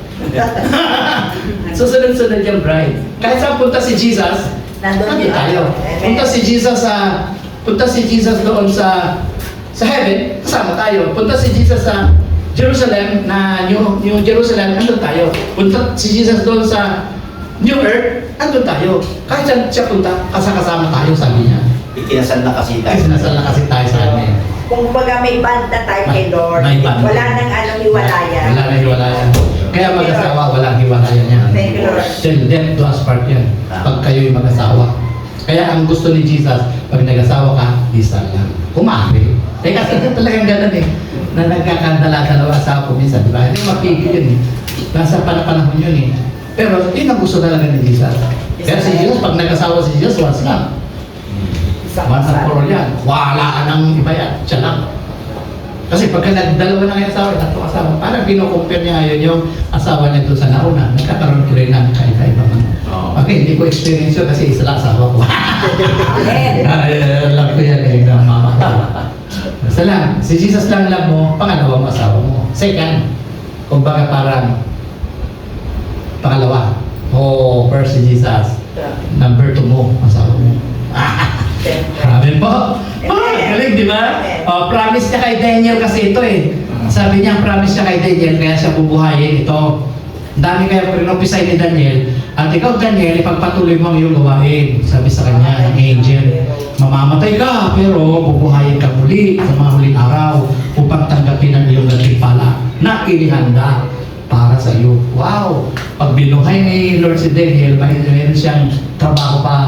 Susunod-sunod yung bride. Kahit saan punta si Jesus, nandun tayo. Punta si Jesus doon sa heaven, kasama tayo. Punta si Jesus sa Jerusalem, na New Jerusalem, nandun tayo. Punta si Jesus doon sa New Earth, nandun tayo. Kahit saan siya punta, kasama tayo, sabi niya. Ikinasal na kasi tayo. Kasi nasal na kasi tayo sa amin. Kung baga may banda tayo kay Lord, May banda. wala nang hiwalayan. Wala nang hiwalayan. Kaya mag-asawa, walang hiwalayan yan. Thank you, Lord. Till death do us part yan. Pag kayo'y mag-asawa. Kaya ang gusto ni Jesus, pag nag-asawa ka, isa lang. Kumari. Eh kasi talagang ganun eh. Na nagkakandala-dalawa asawa ko minsan, di ba? Hindi mapigil yun eh. Nasa panahon yun eh. Pero yun ang gusto talaga ni Jesus. Kaya si Jesus, pag nag-asawa si Jesus, once lang. Once and for all yan. Wala nang iba yan. Siya lang. Kasi pagka nagdalawa na yung asawa, tatlo asawa, parang pino-compare niya ngayon yung asawa niya doon sa nauna. Nagkakaroon ko rin ng kaiba man. Okay, hindi ko experience yun kasi isa lang asawa ko. Alam ko yan eh, ng mama ko. Basta lang, si Jesus lang alam mo, pangalawang asawa mo. Second, kumbaga parang pangalawa. First si Jesus. Number 2 mo, asawa mo. Amen po. Galing, di ba? Promise niya kay Daniel kasi ito eh. Sabi niya, promise niya kay Daniel, kaya siya bubuhayin ito. Dami kaya pinopisay ni Daniel. At ikaw, Daniel, ipagpatuloy mo ang iyong gawain. Sabi sa kanya, ng angel, mamamatay ka, pero bubuhayin ka muli sa mga huling araw upang tanggapin ang iyong gantimpala na inihanda para sa iyo. Wow! Pag binuhay ni Lord si Daniel, mayroon siyang trabaho pa.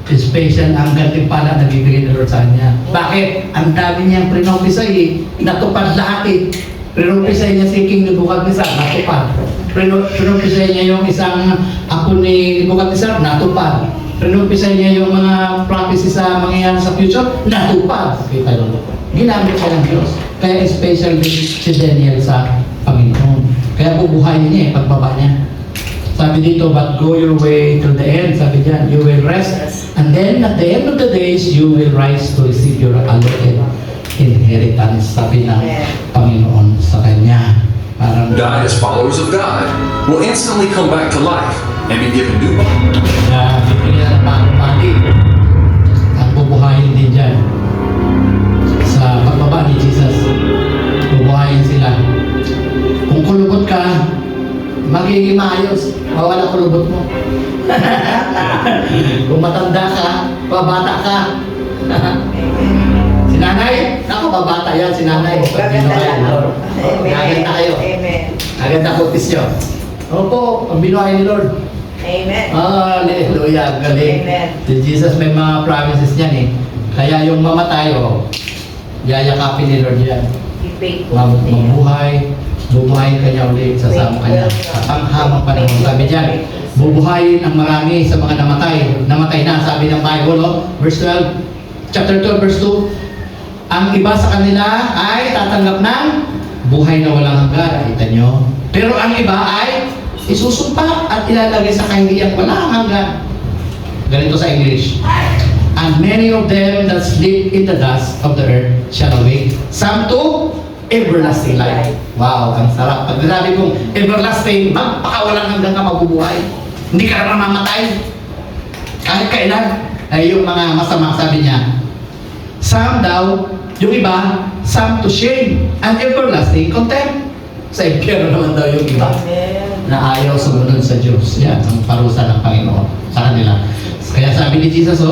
Special ang gantimpala na bibigay ni Lord sa kanya. Bakit? Ang dami niyang prinopisay, natupad lahat eh. Prinopisay niya si King Nebuchadnezzar, natupad. Prinopisay niya yung isang apo ni Nebuchadnezzar, natupad. Prinopisay niya yung mga prophecy sa mangyayari sa future, natupad. Kita nyo. Ginamit siya ng Diyos. Kaya special din si Daniel sa Panginoon. Kaya bubuhayin niya pagbaba niya. Sabi dito, but go your way till the end. Sabi diyan, you will rest. And then, at the end of the days, you will rise to receive your allotted inheritance. Sabi ng Panginoon sa Kanya. Parang, Die as followers of God will instantly come back to life any given new Na bibigyan ng bagong body. At bubuhayin din dyan. Sa pagbaba ni Jesus, bubuhayin sila. Kung kulubot ka, magiging maayos. Mawala kulubot mo. Kung matanda ka, babata ka. Si nanay, ako babata yan, si nanay. Gaganda lang. Amen. Gaganda kayo. Amen. Aganda kutis nyo. Opo, ang binuhay ni Lord. Amen. Hallelujah, galing. Amen. Si Jesus may mga promises niyan eh. Kaya yung mamatay, yayakapin ni Lord yan. Be faithful. Mabuhay, bubuhayin ka niya ulit, sasama ka niya. At ang habang panahon, sabi diyan, bubuhayin ang marami sa mga namatay. Namatay na, sabi ng Bible, verse 12, chapter 12, verse 2. Ang iba sa kanila ay tatanggap ng buhay na walang hanggan. Kita nyo? Pero ang iba ay isusumpa at ilalagay sa kahihiyang walang hanggan. Ganito sa English. And many of them that sleep in the dust of the earth shall awake. Some to everlasting life. Wow, ang sarap. Pag sinabi kong everlasting, magpakawalang hanggang ka mabubuhay. Hindi ka na mamamatay. Kahit kailan. Ay yung mga masama, sabi niya. Some daw, yung iba, some to shame and everlasting contempt. Sa impyerno naman daw yung iba Amen. na ayaw sumunod sa Diyos. Yan, ang parusa ng Panginoon sa kanila. Kaya sabi ni Jesus,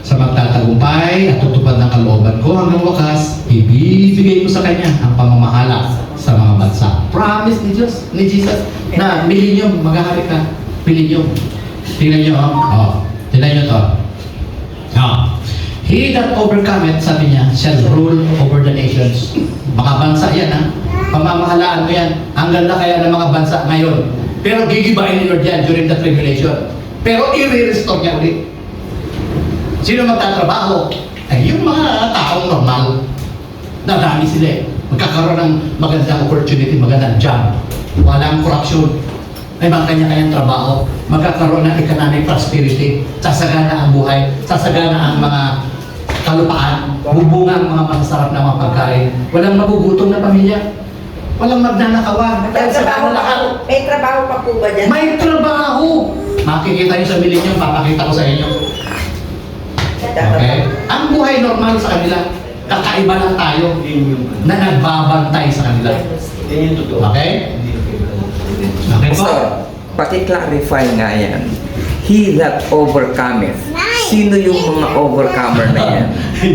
sa magtatagumpay at tutupad ng kalooban ko hanggang wakas, ibibigay ko sa Kanya ang pamamahala sa mga bansa. Promise ni Diyos, ni Jesus, na millennium, maghahari ka. Millennium. Tingnan nyo, tingnan nyo to. He that overcometh, sabi niya, shall rule over the nations. Mga bansa yan, pamamahalaan mo yan. Ang ganda kaya ng mga bansa ngayon. Pero gigibain ni Lord yan during the tribulation. Pero i-restore niya ulit. Sino magtatrabaho? Ay, yung mga taong normal. Nadami sila eh. Magkakaroon ng magandang opportunity, magandang job. Walang corruption. May mga kanya-kanyang trabaho. Magkakaroon ng economic prosperity. Sasagana ang buhay. Sasagana ang mga kalupaan. Bubunga ang mga masarap na mga pagkain. Walang magugutom na pamilya. Walang magnanakawan. Dahil sa lahat. May trabaho pa po ba dyan? May trabaho! Makikita niyo sa millennium, papakita ko sa inyo. Okay? Ang buhay normal sa kanila, kakaiba lang tayo na nagbabantay sa kanila. Yan yung totoo. Okay? Okay po? So, paki-clarify nga yan. He that overcometh. Sino yung mga overcomer na yan?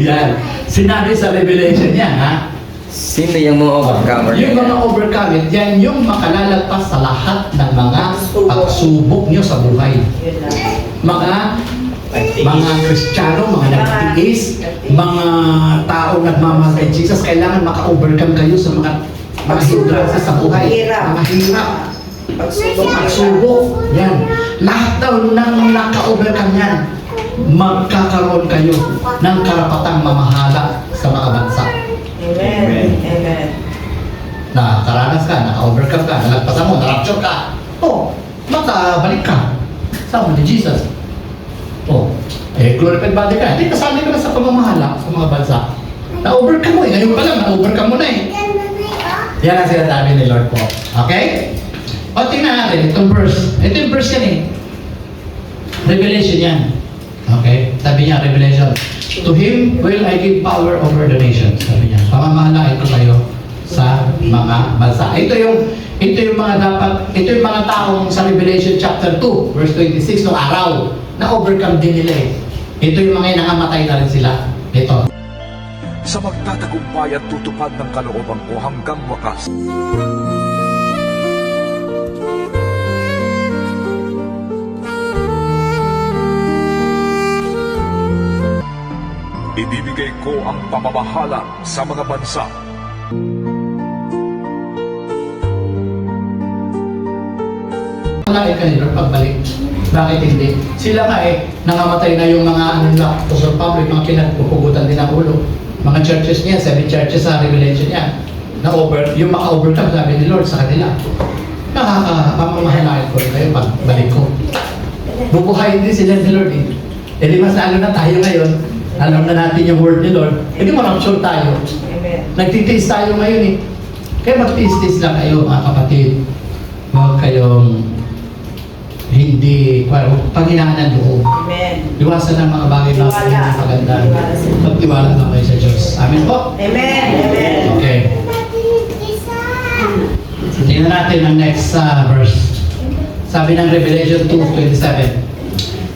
Yan. Sinabi sa Revelation yan, ha? Sino yung mga overcomer na Yung yan? mga overcome, yan yung makalalagpas sa lahat ng mga pagsubok nyo sa buhay. Yun lang. Mga Kristiyano, mga nagtiis, mga tao nagmamahal kay Jesus, kailangan maka-overcome kayo sa mga hindrances sa buhay. Mga hirap. Pagsubok. Yan. Lahat daw nang naka-overcome yan, magkakaroon kayo ng karapatang mamahala sa mga bansa. Amen. Amen. Nakaranas ka, naka-overcome ka, nalagpasan mo, na-rapture ka. Makabalik ka. Sama ni Jesus. Glorified body ka. Hindi, kasali ka na sa pamamahala sa mga bansa. Na-overcome mo ngayon pa lang, na-overcome mo na Yan ang sinasabi ni Lord po. Okay? Tingnan natin, itong verse. Ito yung verse yan Revelation yan. Okay? Sabi niya, Revelation. To him will I give power over the nations. Sabi niya, pamamahalain ko kayo sa mga bansa. Ito yung mga taong sa Revelation chapter 2, verse 26, noong araw, na-overcome din nila Ito yung mga nangamatay na rin sila. Ito. Sa magtatagumpay at tutupad ng kalooban ko hanggang wakas. Ibibigay ko ang pamamahala sa mga bansa. Malaki kanila pagbalik. Bakit hindi? Sila nga nangamatay na yung mga Apostle Pablo, yung mga pinagpupugutan din ng ulo. Mga churches niya, 7 churches sa Revelation niya. Yung maka-overcome, sabi ni Lord sa kanila. Nakakapamamahalain ko rin kayo pagbalik ko. Bubuhayin din sila ni Lord di mas lalo na tayo ngayon, alam na natin yung word ni Lord, hindi marapsure tayo. Amen. Nagtitiis tayo ngayon Kaya magtiis-tiis lang kayo mga kapatid. Huwag kayong hindi, panghinaan ng loob. Amen. Iwasan ng mga bagay na Tiwala. hindi maganda. Tiwala sa Diyos. Magtiwala na kayo sa Diyos. Amen po? Amen. Amen. Okay. Tingnan natin ang next verse. Sabi ng Revelation 2:27.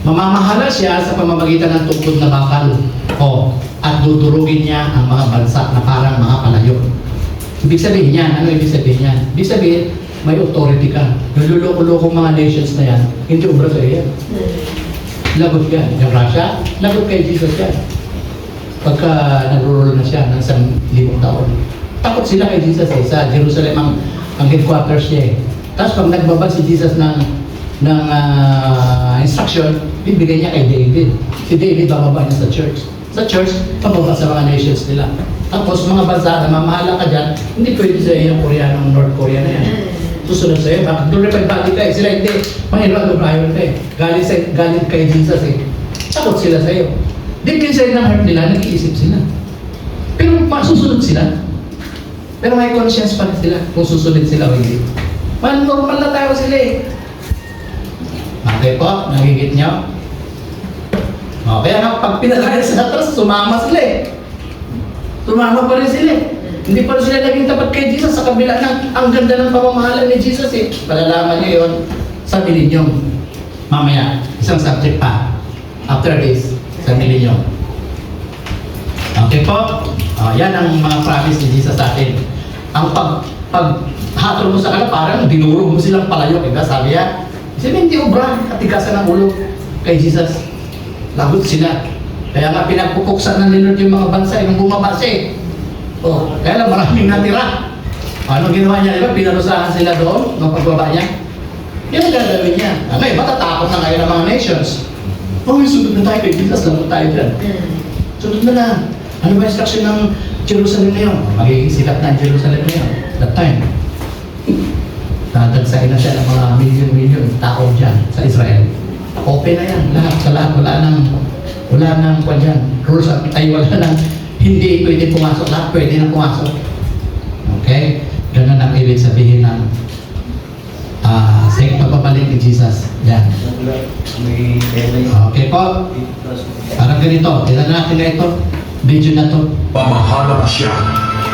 Mamamahala siya sa pamamagitan ng tungkod na bakal. At dudurugin niya ang mga bansa na parang mga palayo. Ibig sabihin yan, ano ibig sabihin yan? Ibig sabihin, may authority ka. Niluloko-loko mga nations na yan, hindi ubra sa iyo yan. Lagot yan. Yung Russia, lagot kay Jesus yan. Pagka nag-rule na siya ng 1,000 taon. Takot sila kay Jesus sa Jerusalem ang headquarters niya Tapos pag nagbaba si Jesus ng instruction, bibigay niya kay David. Si David bababa niya sa church. Sa church, pababa sa mga nations nila. Tapos mga bansa na mamahala ka dyan, hindi pwede sa iyo yung Korea ng North Korea na yan. Susunod sa iyo, bakit doon repagbalit ka eh? Sila hindi, Panginoon, O'Brien ka eh. Galing kay Jesus eh. Takot sila sa iyo. Deep inside ng heart nila, nag-iisip sila. Pero susunod sila. Pero may conscience pa rin sila kung susunod sila o hindi. Normal na tayo sila eh. Okay po, nagigit nyo? Kaya nga, pag pinalagay sa atras, sumama sila eh. Sumama pa rin sila eh. Hindi pa rin sila naging tapat kay Jesus sa kabila ng ang ganda ng pamamahala ni Jesus eh. Palalaman nyo yun sa millennium. Mamaya, isang subject pa. After this, sa millennium. Okay po? Yan ang mga promise ni Jesus sa atin. Ang paghatol mo sa kanila, parang dinurog mo silang palayo. Diba? Sabi niya, hindi obra, katigasan ng ulo kay Jesus. Lagot sila. Kaya nga pinagpupuksan ng Lord yung mga bansa, yung bumaba siya eh. Kaya lang maraming natira. Ano ginawa niya? Diba? Pinarusahan sila doon, nung pagbaba niya. Yan ang gagawin niya. Okay, matatakot na kayo ng mga nations. Sunod na tayo kay Jesus, lagot tayo dyan. Sunod na lang. Ano ba instruction ng Jerusalem na yun? Magiging sikat na ang Jerusalem na yun. That time. Dadagsain na siya ng mga milyon-milyon tao dyan sa Israel. Open na yan. Lahat sa lahat. Wala nang kwan dyan. Rules ay wala nang hindi pwede pumasok. Lahat pwede na pumasok. Okay? Ganun ang ibig sabihin ng sa pagpapalik ni Jesus. Yan. Okay po. Parang ganito. Tignan natin na ito. Video na to. Pamahalang siya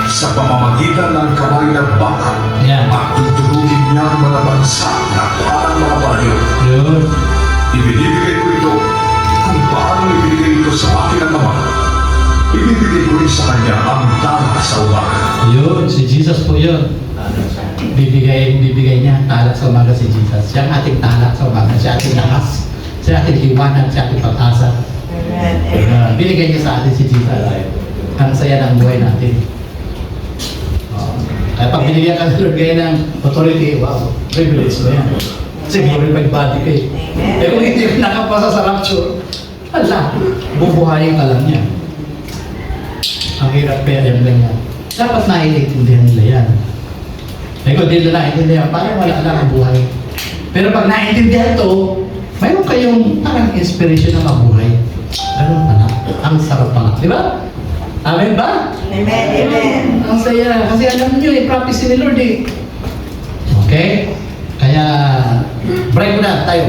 sa pamamagitan ng kamay ng bakal Yan. at tutulugin niya ang mga bansa na parang mga palayo. Yun. Ibinibigay ko ito kung paano ibigay ito sa akin ang Ama. Ibibigay ko rin sa kanya ang tala sa umaga. Yun. Si Jesus po yun. Bibigay niya talak sa umaga si Jesus. Siya ang ating talak sa umaga. Siya ating lakas. Siya ating liwanag. Siya ating pag-asa. Amen. Binigay niya sa atin si Jesus. Ang saya ng buhay natin. Kaya pag binigyan ka ng Lord kayo ng authority, wow, privilege mo yan. Kasi glorified body ka eh. Eh kung hindi ka nakapasa sa rapture, bubuhayin ka lang yan. Ang hirap kaya yan lang yan. Dapat naiintindihan nila yan. Eh kung hindi nila naiintindihan, parang wala lang ang buhay. Pero pag naiintindihan to, mayroon kayong parang inspiration na mabuhay. Ganun pala. Ang sarap pala. Di ba? Amen ba? Amen. Amen. Ang saya. Kasi alam nyo, prophecy ni Lord eh. Okay? Kaya, break mo na tayo.